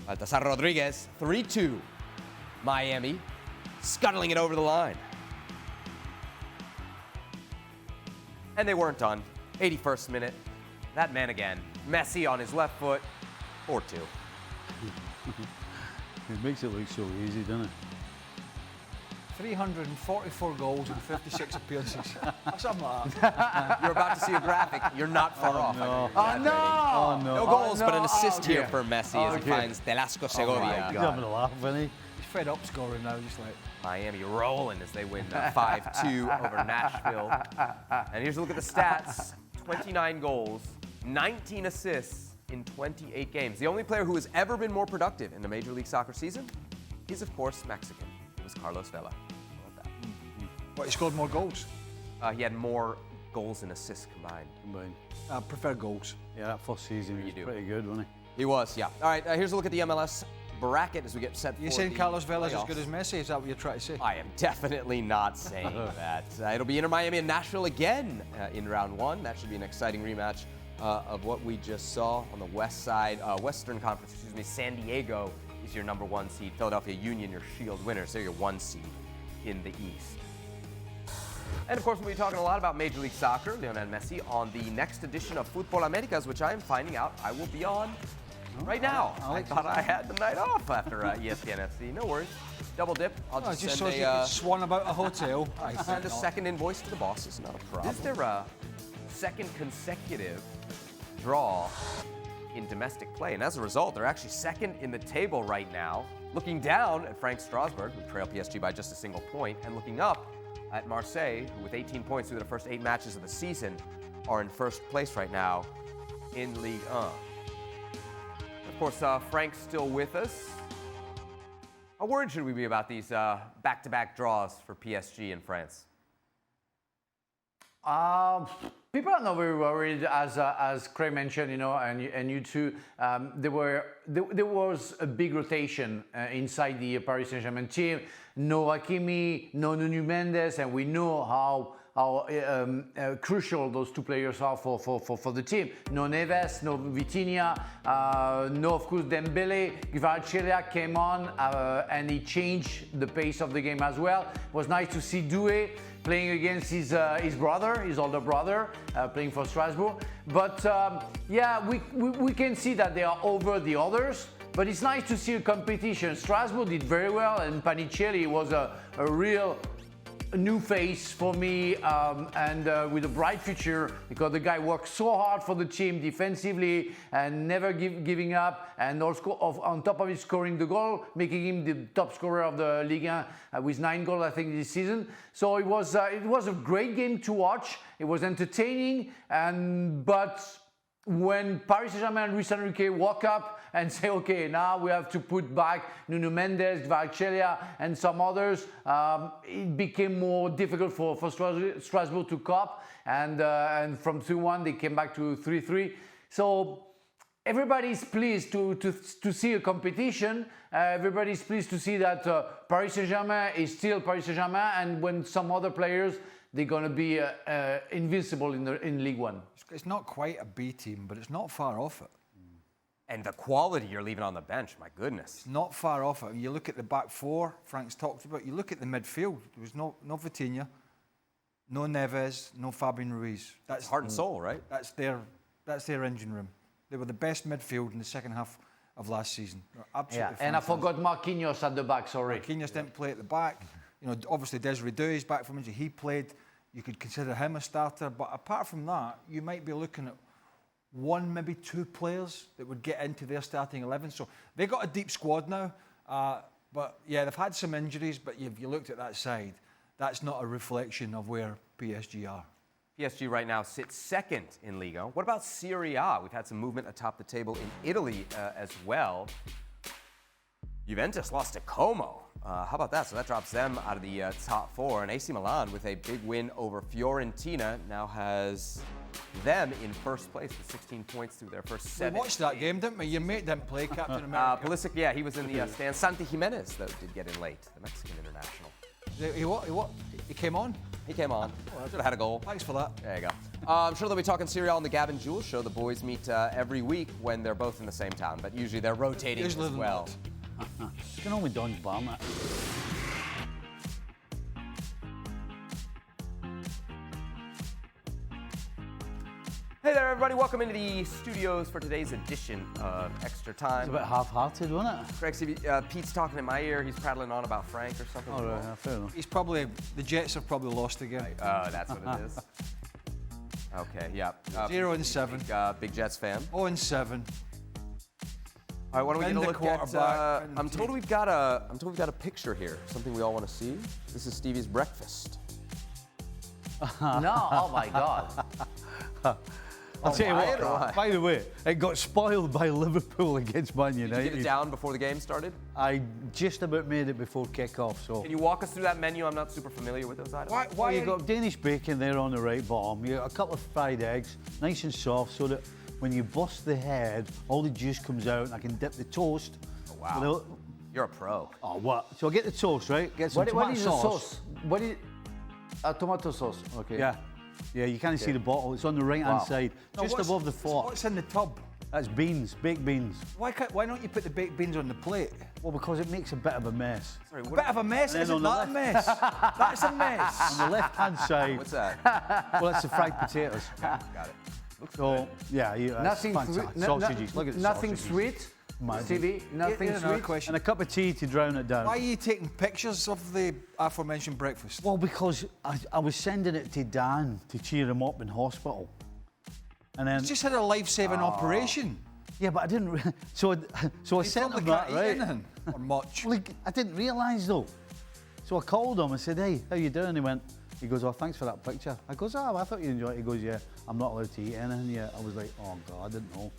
Baltasar Rodriguez, 3-2. Miami, scuttling it over the line. And they weren't done. 81st minute, that man again. Messi on his left foot, 4-2. It makes it look so easy, doesn't it? 344 goals in 56 appearances. Something like that. You're about to see a graphic. You're not far off. no. Oh, no! No goals, but an assist here Okay. for Messi as he finds Velasco Segovia. He's having a laugh, isn't he? He's fed up scoring now, just like. Miami rolling as they win 5-2 over Nashville. And here's a look at the stats. 29 goals, 19 assists in 28 games. The only player who has ever been more productive in a Major League Soccer season is, of course, Mexican. It was Carlos Vela. How about that? What, he scored more goals? He had more goals and assists combined. I prefer goals. Yeah, that first season was do. pretty good, wasn't He was, yeah. All right, here's a look at the MLS bracket as we get set for You saying the Carlos Vela's as playoffs. good as Messi? Is that what you're trying to say? I am definitely not saying that. It'll be Inter Miami and Nashville again in round one. That should be an exciting rematch of what we just saw on the west side, Western Conference, excuse me. San Diego is your number 1 seed. Philadelphia Union, your Shield winners. They're your 1 seed in the East. And of course, we'll be talking a lot about Major League Soccer, Lionel Messi, on the next edition of Futbol Americas, which I am finding out I will be on right now. I thought I had the night off after ESPN FC. No worries. Double dip. I'll Oh, just just so send you could swan about a hotel. I send think a not. second invoice to the bosses, not a problem. Is there a second consecutive draw in domestic play? And as a result, they're actually second in the table right now, looking down at Frank Strasbourg, who trail PSG by just a single point, and looking up at Marseille, who with 18 points through the first 8 matches of the season, are in first place right now in Ligue 1. Of course, Frank's still with us. How worried should we be about these back-to-back draws for PSG in France? People are not very worried, as Craig mentioned, you know, and you too. There was a big rotation inside the Paris Saint-Germain team. No Hakimi, no Nuno Mendes, and we know how crucial those two players are for the team. No Neves, no Vitinha, no, of course, Dembele. Kvaratskhelia came on and he changed the pace of the game as well. It was nice to see Doué playing against his brother, his older brother, playing for Strasbourg. But yeah, we can see that they are over the others. But it's nice to see a competition. Strasbourg did very well, and Panicelli was a real new face for me, and with a bright future, because the guy worked so hard for the team defensively and never giving up, and also on top of it scoring the goal, making him the top scorer of the Ligue 1 with 9 goals, I think, this season. So it was a great game to watch. It was entertaining, but when Paris Saint-Germain and Luis Enrique woke up and say, okay, now we have to put back Nuno Mendes, Kvaratskhelia, and some others, it became more difficult for Strasbourg to cope. And from 2-1, they came back to 3-3. So everybody's pleased to see a competition. Everybody's pleased to see that Paris Saint-Germain is still Paris Saint-Germain, and when some other players, they're going to be invincible in Ligue 1. It's not quite a B team, but it's not far off it. And the quality you're leaving on the bench, my goodness. It's not far off it. You look at the back four Frank's talked about. You look at the midfield. There was no Vitinha, no Neves, no Fabian Ruiz. That's heart and soul, right? That's their engine room. They were the best midfield in the second half of last season. Yeah, and I forgot Marquinhos at the back, sorry. Marquinhos didn't play at the back. Obviously Desiree Douey's back from injury. He played. You could consider him a starter. But apart from that, you might be looking at one, maybe two players that would get into their starting 11. So they've got a deep squad now. But yeah, they've had some injuries. But if you looked at that side, that's not a reflection of where PSG are. PSG right now sits second in Liga. What about Serie A? We've had some movement atop the table in Italy as well. Juventus lost to Como. How about that? So that drops them out of the top 4. And AC Milan, with a big win over Fiorentina, now has them in first place with 16 points through their first 7. We watched that game, didn't we? Your mate didn't play, Captain America. Pulisic, yeah, he was in the stand. Santi Jimenez, though, did get in late, the Mexican international. He came on? He came on. Should have had a goal. Thanks for that. There you go. I'm sure they'll be talking Serie A on the Gab and Jules show. The boys meet every week when they're both in the same town, but usually they're rotating as well. You can only dodge Barnett. Hey there, everybody. Welcome into the studios for today's edition of Extra Time. It's a bit half-hearted, wasn't it? Greg, Pete's talking in my ear. He's prattling on about Frank or something. All right, fair enough. The Jets have probably lost again. Oh, that's what it is. Okay, yeah. 0-7. Big Jets fan. 0-7. All right, why don't we get a look at? quarterback. I'm told we've got a picture here. Something we all want to see. This is Stevie's breakfast. No, oh my God. I'll tell you what, by the way, it got spoiled by Liverpool against Man United. Did you get it down before the game started? I just about made it before kick-off, so... Can you walk us through that menu? I'm not super familiar with those items. Well, you got Danish bacon there on the right bottom. You got a couple of fried eggs, nice and soft, so that when you bust the head, all the juice comes out, and I can dip the toast. Oh, wow. You're a pro. Oh, what? So I get the toast, right? Get some tomato what is sauce. the sauce? What is tomato sauce? Okay. Yeah, you can't see the bottle. It's on the right-hand side, just above the fork. What's in the tub? That's beans, baked beans. Why don't you put the baked beans on the plate? Well, because it makes a bit of a mess. Sorry, A bit of a mess? Isn't that a mess? That's a mess. On the left-hand side... What's that? Well, it's the fried potatoes. Got it. Looks So, good. yeah, Nothing fantastic. Sausages, look at the Nothing sausages. sweet, Imagine. Stevie. Nothing Here's another sweet. question. And a cup of tea to drown it down. Why are you taking pictures of the aforementioned breakfast? Well, because I was sending it to Dan to cheer him up in hospital. And then... He's just had a life-saving operation. Yeah, but I didn't... So I sent him that, right? Anything, or much. Well, I didn't realise, though. So I called him. I said, hey, how you doing? He goes, oh, thanks for that picture. I goes, oh, I thought you enjoyed it. He goes, yeah, I'm not allowed to eat anything yet. I was like, oh, God, I didn't know.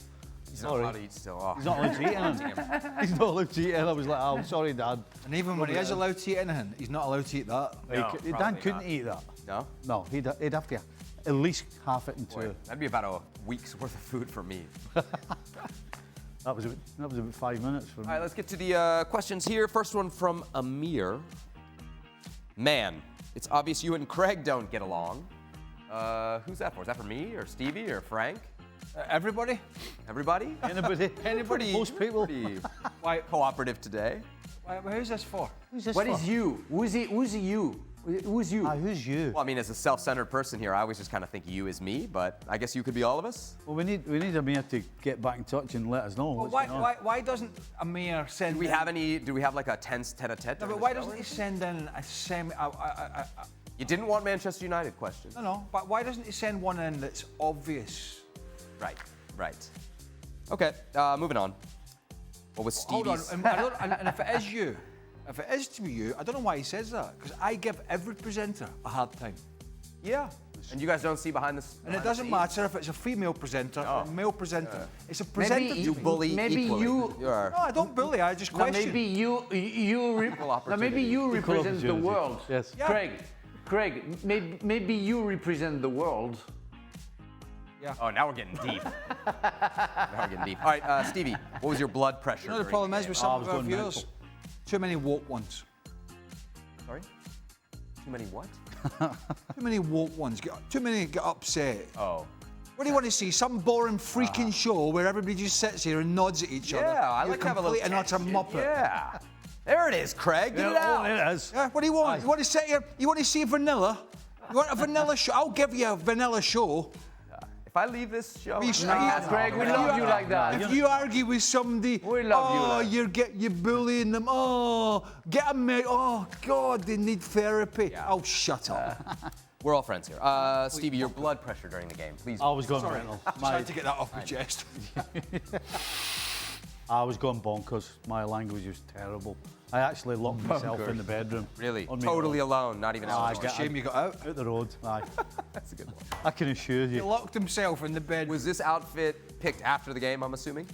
He's not allowed to eat still. Oh. He's not allowed to eat anything. He's not allowed to eat anything. I was like, oh, sorry, Dad. And even when he is allowed to eat anything, he's not allowed to eat that. No, Dan probably couldn't not. eat that. No? No, he'd have to at least half it in two. Boy, that'd be about a week's worth of food for me. That was about 5 minutes for me. All right, let's get to the questions here. First one from Amir. Man, it's obvious you and Craig don't get along. Who's that for? Is that for me or Stevie or Frank? Everybody? Everybody? Anybody? Most people. Pretty cooperative today. Who's this for? Who's this What for? is you? Who's you? Who's you? Who's you? Well, I mean, as a self-centered person here, I always just kind of think you is me, but I guess you could be all of us. Well, we need Amir to get back in touch and let us know Well, what's going on. why doesn't Amir send? Do we have like a tense tete-a-tete? No, but why doesn't he send in a semi? You didn't want Manchester United question. No, but why doesn't he send one in that's obvious? Right. Okay, moving on. What was Stevie's? Hold on, and if it is you, if it is to be you, I don't know why he says that, because I give every presenter a hard time. Yeah. And you guys don't see behind this. And it doesn't matter if it's a female presenter or a male presenter. It's a presenter. You bully maybe equally. you. You are. No, I don't bully. I just No, question. maybe you represent the opportunity. world. Yes. Yeah. Craig, maybe you represent the world. Oh, now we're getting deep. All right, Stevie, what was your blood pressure? You know the during problem the is with game? some I of was our going viewers, mental. too many woke ones. Sorry? Too many what? Too many woke ones. Too many get upset. Oh. What do you want to see? Some boring freaking show where everybody just sits here and nods at each other? Yeah, I You're like to have a little complete and utter tension. muppet. Yeah. There it is, Craig. Get it out. It is. Yeah, what do you want? You want to sit here? You want to see vanilla? You want a vanilla show? I'll give you a vanilla show. If I leave this show, Greg, we love you like that. If you argue with somebody, We love you like you're bullying them. Oh, get them. Oh God, they need therapy. Yeah. Oh, shut up. we're all friends here. Stevie, your blood pressure during the game, please. I was going mental. I had to get that off my chest. I was going bonkers. My language was terrible. I actually locked myself in the bedroom. Really? On my Totally own. alone, not even out. It's a shame you got out. Out the road. Aye. That's a good one. I can assure He you. locked himself in the bed. Was this outfit picked after the game, I'm assuming?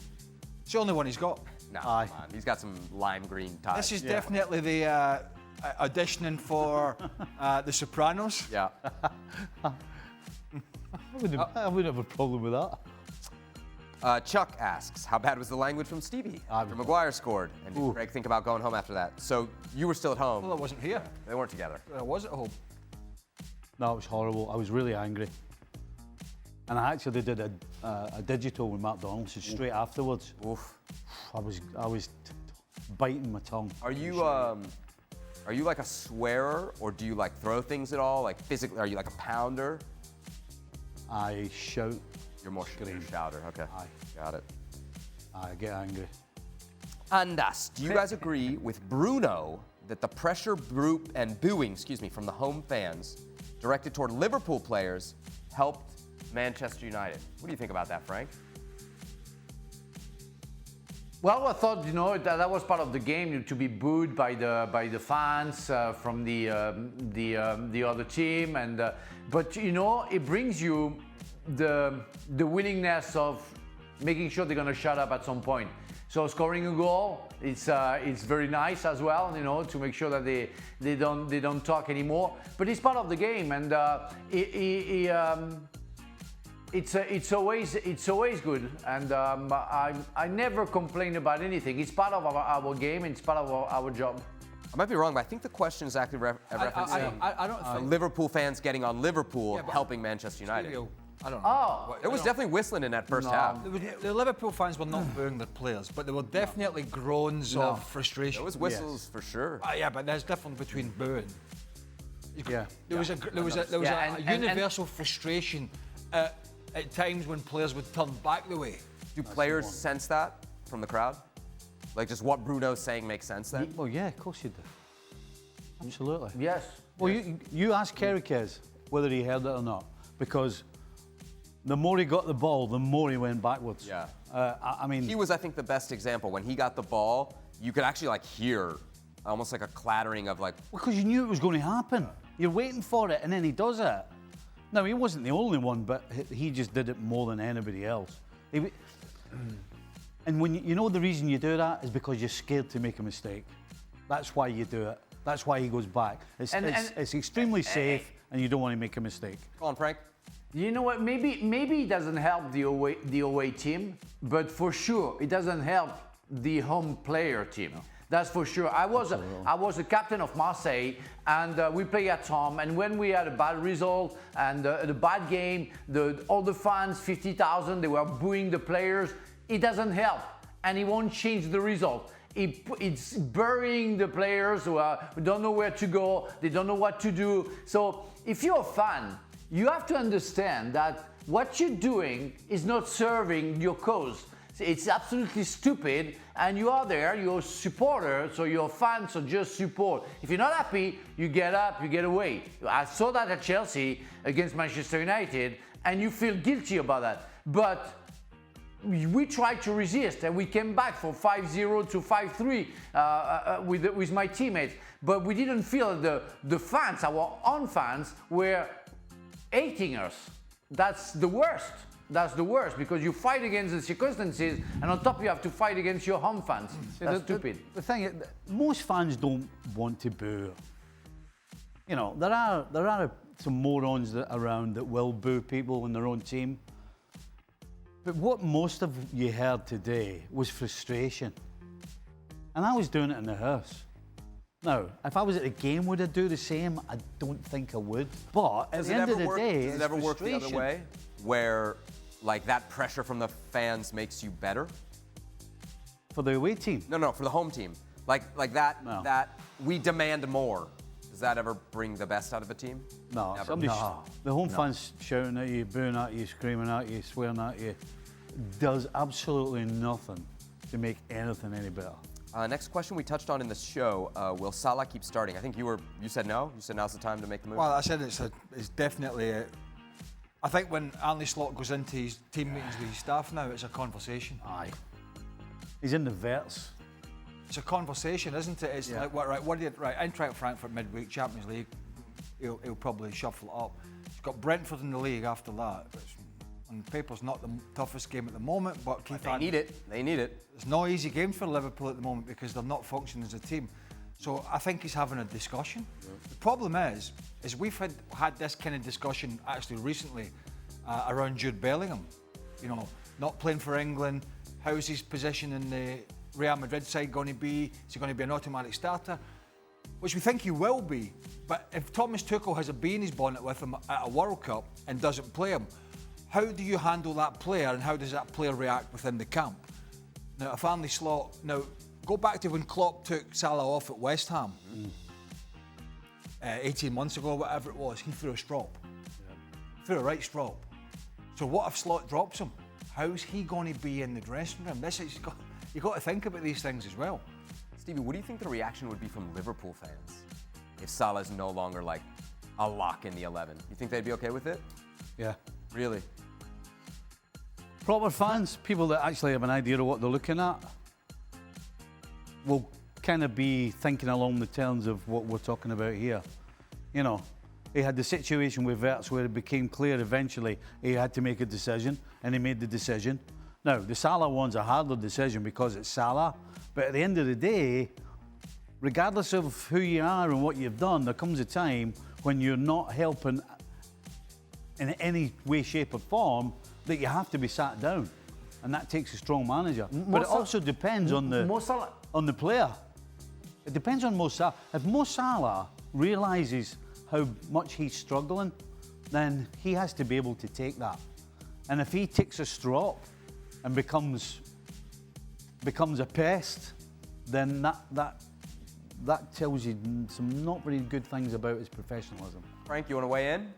It's the only one he's got. No, Aye. come on. He's got some lime green ties. This is definitely the auditioning for The Sopranos. Yeah. I wouldn't have a problem with that. Chuck asks, how bad was the language from Stevie after Maguire scored? And did Greg think about going home after that? So you were still at home. Well, I wasn't here. They weren't together. I was at home. No, it was horrible. I was really angry. And I actually did a digital with McDonald's straight afterwards. Oof. I was biting my tongue. Are you like a swearer, or do you like throw things at all? Like physically, are you like a pounder? I shout. You're more scream shouter. Okay. Aye. Got it. I get angry. Andas, do you guys agree with Bruno that the pressure and booing, from the home fans directed toward Liverpool players helped Manchester United? What do you think about that, Frank? Well, I thought that was part of the game, to be booed by the fans from the other team, but it brings you the willingness of making sure they're going to shut up at some point. So scoring a goal, it's very nice as well, to make sure that they don't talk anymore. But it's part of the game, and it's always good. And I never complain about anything. It's part of our game, and it's part of our job. I might be wrong, but I think the question is actually referencing I don't think. Liverpool fans getting on Liverpool helping Manchester United. I don't know. Oh, It was definitely whistling in that first half. The Liverpool fans were not booing their players, but there were definitely groans of frustration. There was whistles for sure. Yeah, but there's difference between booing. Yeah. There was a universal frustration at times when players would turn back the way. Do players sense that from the crowd? Like just what Bruno's saying makes sense then? Well, yeah, of course you do. Absolutely. yes. Well, you ask Kerikez whether he heard it or not, because the more he got the ball, the more he went backwards. Yeah. I mean, He was, I think, the best example. When he got the ball, you could actually like hear almost like a clattering of like. because you knew it was going to happen. You're waiting for it, and then he does it. Now, he wasn't the only one, but he just did it more than anybody else. And when the reason you do that is because you're scared to make a mistake. That's why you do it. That's why he goes back. It's extremely safe, and you don't want to make a mistake. Go on, Frank. You know what? Maybe it doesn't help the away team, but for sure it doesn't help the home player team. That's for sure. I was a captain of Marseille, and we play at home. And when we had a bad result and the bad game, all the fans, 50,000, they were booing the players. It doesn't help, and it won't change the result. It's burying the players who don't know where to go. They don't know what to do. So if you're a fan, you have to understand that what you're doing is not serving your cause. It's absolutely stupid, and you are there, you're a supporter, so you're a fan, so just support. If you're not happy, you get up, you get away. I saw that at Chelsea against Manchester United, and you feel guilty about that. But we tried to resist, and we came back from 5-0 to 5-3 with my teammates. But we didn't feel the fans, our own fans, were hating us. That's the worst. That's the worst, because you fight against the circumstances, and on top you have to fight against your home fans. That's stupid. The thing is, most fans don't want to boo. There are some morons around that will boo people in their own team. But what most of you heard today was frustration. And I was doing it in the house. Now, if I was at a game, would I do the same? I don't think I would. But at the end of the day, does it ever work the other way, where like that pressure from the fans makes you better? For the away team? No, for the home team. Like that. No. That we demand more. Does that ever bring the best out of a team? No, Never. the home fans shouting at you, booing at you, screaming at you, swearing at you, does absolutely nothing to make anything any better. Next question we touched on in the show. Will Salah keep starting? I think you said no. You said now's the time to make the move. Well, I said it's definitely. I think when Arne Slot goes into his team meetings with his staff now, it's a conversation. Aye. He's in the vets. It's a conversation, isn't it? It's like, what did Eintracht Frankfurt midweek, Champions League, he'll probably shuffle it up. He's got Brentford in the league after that. It's, on paper's not the toughest game at the moment, but they need it. They need it. It's no easy game for Liverpool at the moment because they're not functioning as a team. So I think he's having a discussion. Yeah. The problem is we've had this kind of discussion actually recently around Jude Bellingham. You know, not playing for England. How's his position in the Real Madrid side going to be? Is he going to be an automatic starter? Which we think he will be. But if Thomas Tuchel has a bee in his bonnet with him at a World Cup and doesn't play him, how do you handle that player and how does that player react within the camp? Now, if Arne Slot... Now, go back to when Klopp took Salah off at West Ham. 18 months ago, whatever it was, he threw a strop. Threw a right strop. So what if Slot drops him? How's he going to be in the dressing room? You've got to think about these things as well. Stevie, what do you think the reaction would be from Liverpool fans if Salah's no longer like a lock in the 11? You think they'd be okay with it? Yeah. Really? Proper fans, people that actually have an idea of what they're looking at, will kind of be thinking along the terms of what we're talking about here. You know, he had the situation with Wirtz where it became clear eventually he had to make a decision, and he made the decision. Now, the Salah one's a harder decision because it's Salah, but at the end of the day, regardless of who you are and what you've done, there comes a time when you're not helping in any way, shape or form that you have to be sat down, and that takes a strong manager. But it also depends on the player. It depends on Mo Salah. If Mo Salah realises how much he's struggling, then he has to be able to take that. And if he takes a strop and becomes a pest, then that tells you some not very good things about his professionalism. Frank, you want to weigh in?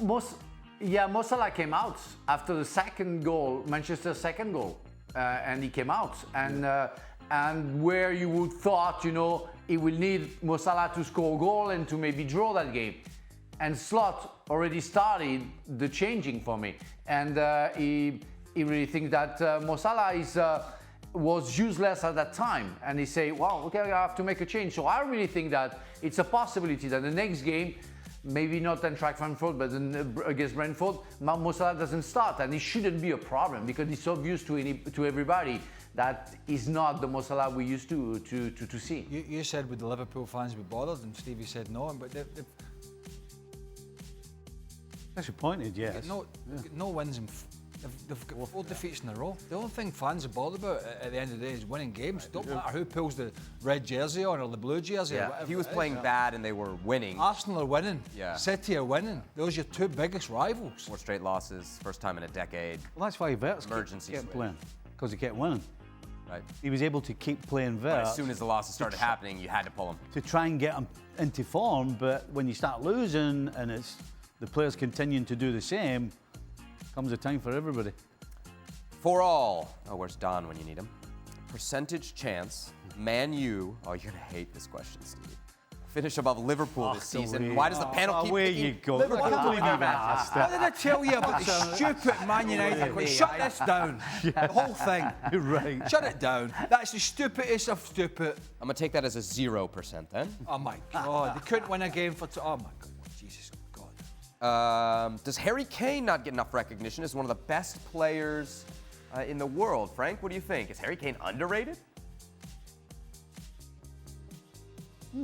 Mo Salah came out after the second goal, Manchester's second goal, and he came out. And where you would thought, you know, he will need Mo Salah to score a goal and to maybe draw that game. And Slot already started the changing for me, and he really thinks that Mo Salah was useless at that time, and he say, "Wow, okay, I have to make a change." So I really think that it's a possibility that the next game, maybe not Eintracht Frankfurt, but against Brentford, Mo Salah doesn't start, and it shouldn't be a problem because it's obvious to everybody that is not the Mo Salah we used to see. You said would the Liverpool fans be bothered, and Stevie said no, but they've disappointed, yes. No wins and they've got 4 defeats in a row. The only thing fans are bothered about at the end of the day is winning games. Don't matter who pulls the red jersey on or the blue jersey. Or whatever he was playing bad and they were winning. Arsenal are winning. Yeah. City are winning. Those are your 2 biggest rivals. 4 straight losses, first time in a decade. Well, that's why Wirtz kept playing, because he kept winning. Right. He was able to keep playing Wirtz. As soon as the losses started happening, you had to pull him. To try and get him into form, but when you start losing and it's the players continuing to do the same, comes a time for everybody. For all, where's Don when you need him? Percentage chance, Man U, you're gonna hate this question, Steve. Finish above Liverpool this season. Why does the panel keep where picking you go? I can't believe you even asked What that. did I tell you about the stupid Man United? Shut this down. The whole thing. You're right. Shut it down. That's the stupidest of stupid. I'm gonna take that as a 0% then. Oh my God. They couldn't win a game for... Oh my God. Jesus God. Does Harry Kane not get enough recognition as one of the best players in the world? Frank, what do you think? Is Harry Kane underrated?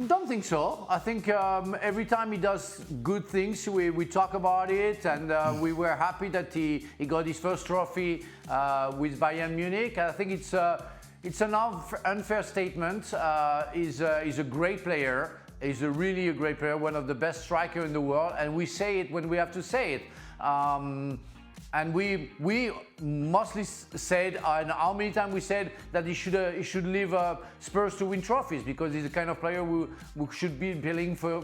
Don't think so. I think every time he does good things, we talk about it, and we were happy that he got his first trophy with Bayern Munich. I think it's an unfair statement. He's a great player. He's really a great player, one of the best strikers in the world, and we say it when we have to say it. And we mostly said, and how many times we said that he should leave Spurs to win trophies because he's the kind of player who should be playing for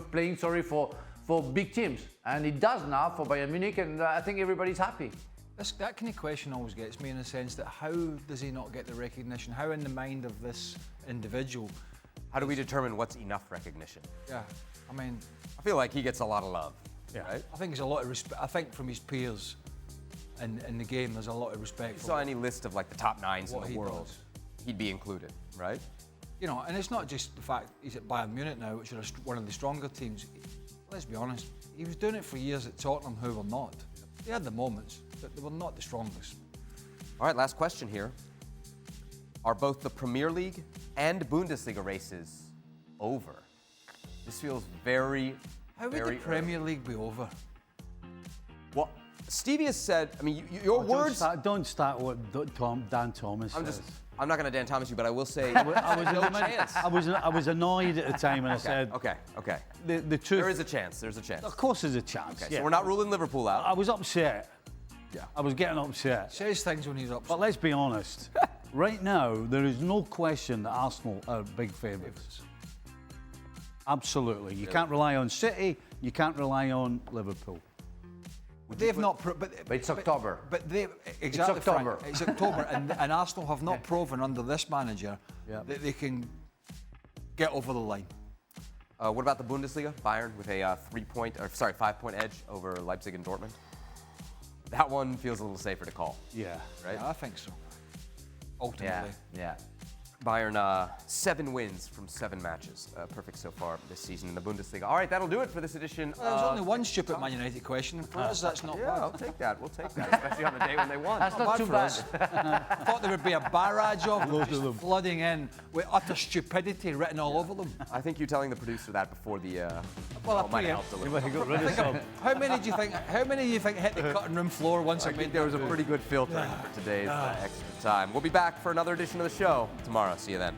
big teams, and he does now for Bayern Munich, and I think everybody's happy. That kind of question always gets me in the sense that how does he not get the recognition? How in the mind of this individual? How do we determine what's enough recognition? Yeah, I mean, I feel like he gets a lot of love. Yeah. Right? I think there's a lot of respect. I think from his peers in the game, there's a lot of respect. If you saw any list of like the top 9s in What the he world, does. he'd be included, right? You know, and it's not just the fact he's at Bayern Munich now, which are one of the stronger teams. Let's be honest, he was doing it for years at Tottenham, who were not. They had the moments, but they were not the strongest. All right, last question here. Are both the Premier League and Bundesliga races over? This feels very, How would very the Premier League be over? Well, Stevie has said, I mean, your words... Don't start what Dan Thomas says. I'm not going to Dan Thomas you, but I will say I was, no chance. I was annoyed at the time and I said, Okay. the truth. There is a chance. There's a chance. Of course there's a chance. Okay, yeah. so we're not ruling Liverpool out. I was upset. Yeah. I was getting upset. Says things when he's upset. But let's be honest. Right now, there is no question that Arsenal are big favourites. Absolutely. You can't rely on City. You can't rely on Liverpool. They've not, But it's October. But they exactly. It's October. Frank, it's October, and Arsenal have not proven under this manager that they can get over the line. What about the Bundesliga? Bayern with a 5-point edge over Leipzig and Dortmund. That one feels a little safer to call. Yeah. Right? Yeah, I think so. Ultimately. Yeah. Bayern, 7 wins from 7 matches. Perfect so far this season in the Bundesliga. All right, that'll do it for this edition. Well, there's only one stupid Man United question. For us, that's not Yeah, bad. I'll take that. We'll take that, especially on the day when they won. That's not too for bad. us. Thought there would be a barrage of them, just flooding in with utter stupidity written all over them. I think you telling the producer that before the Well, I might have preempt. helped a little. He got rid of some. How many do you think? How many do you think hit the cutting room floor once I I think made there was a pretty good filtering for today's extra time. We'll be back for another edition of the show tomorrow. See you then.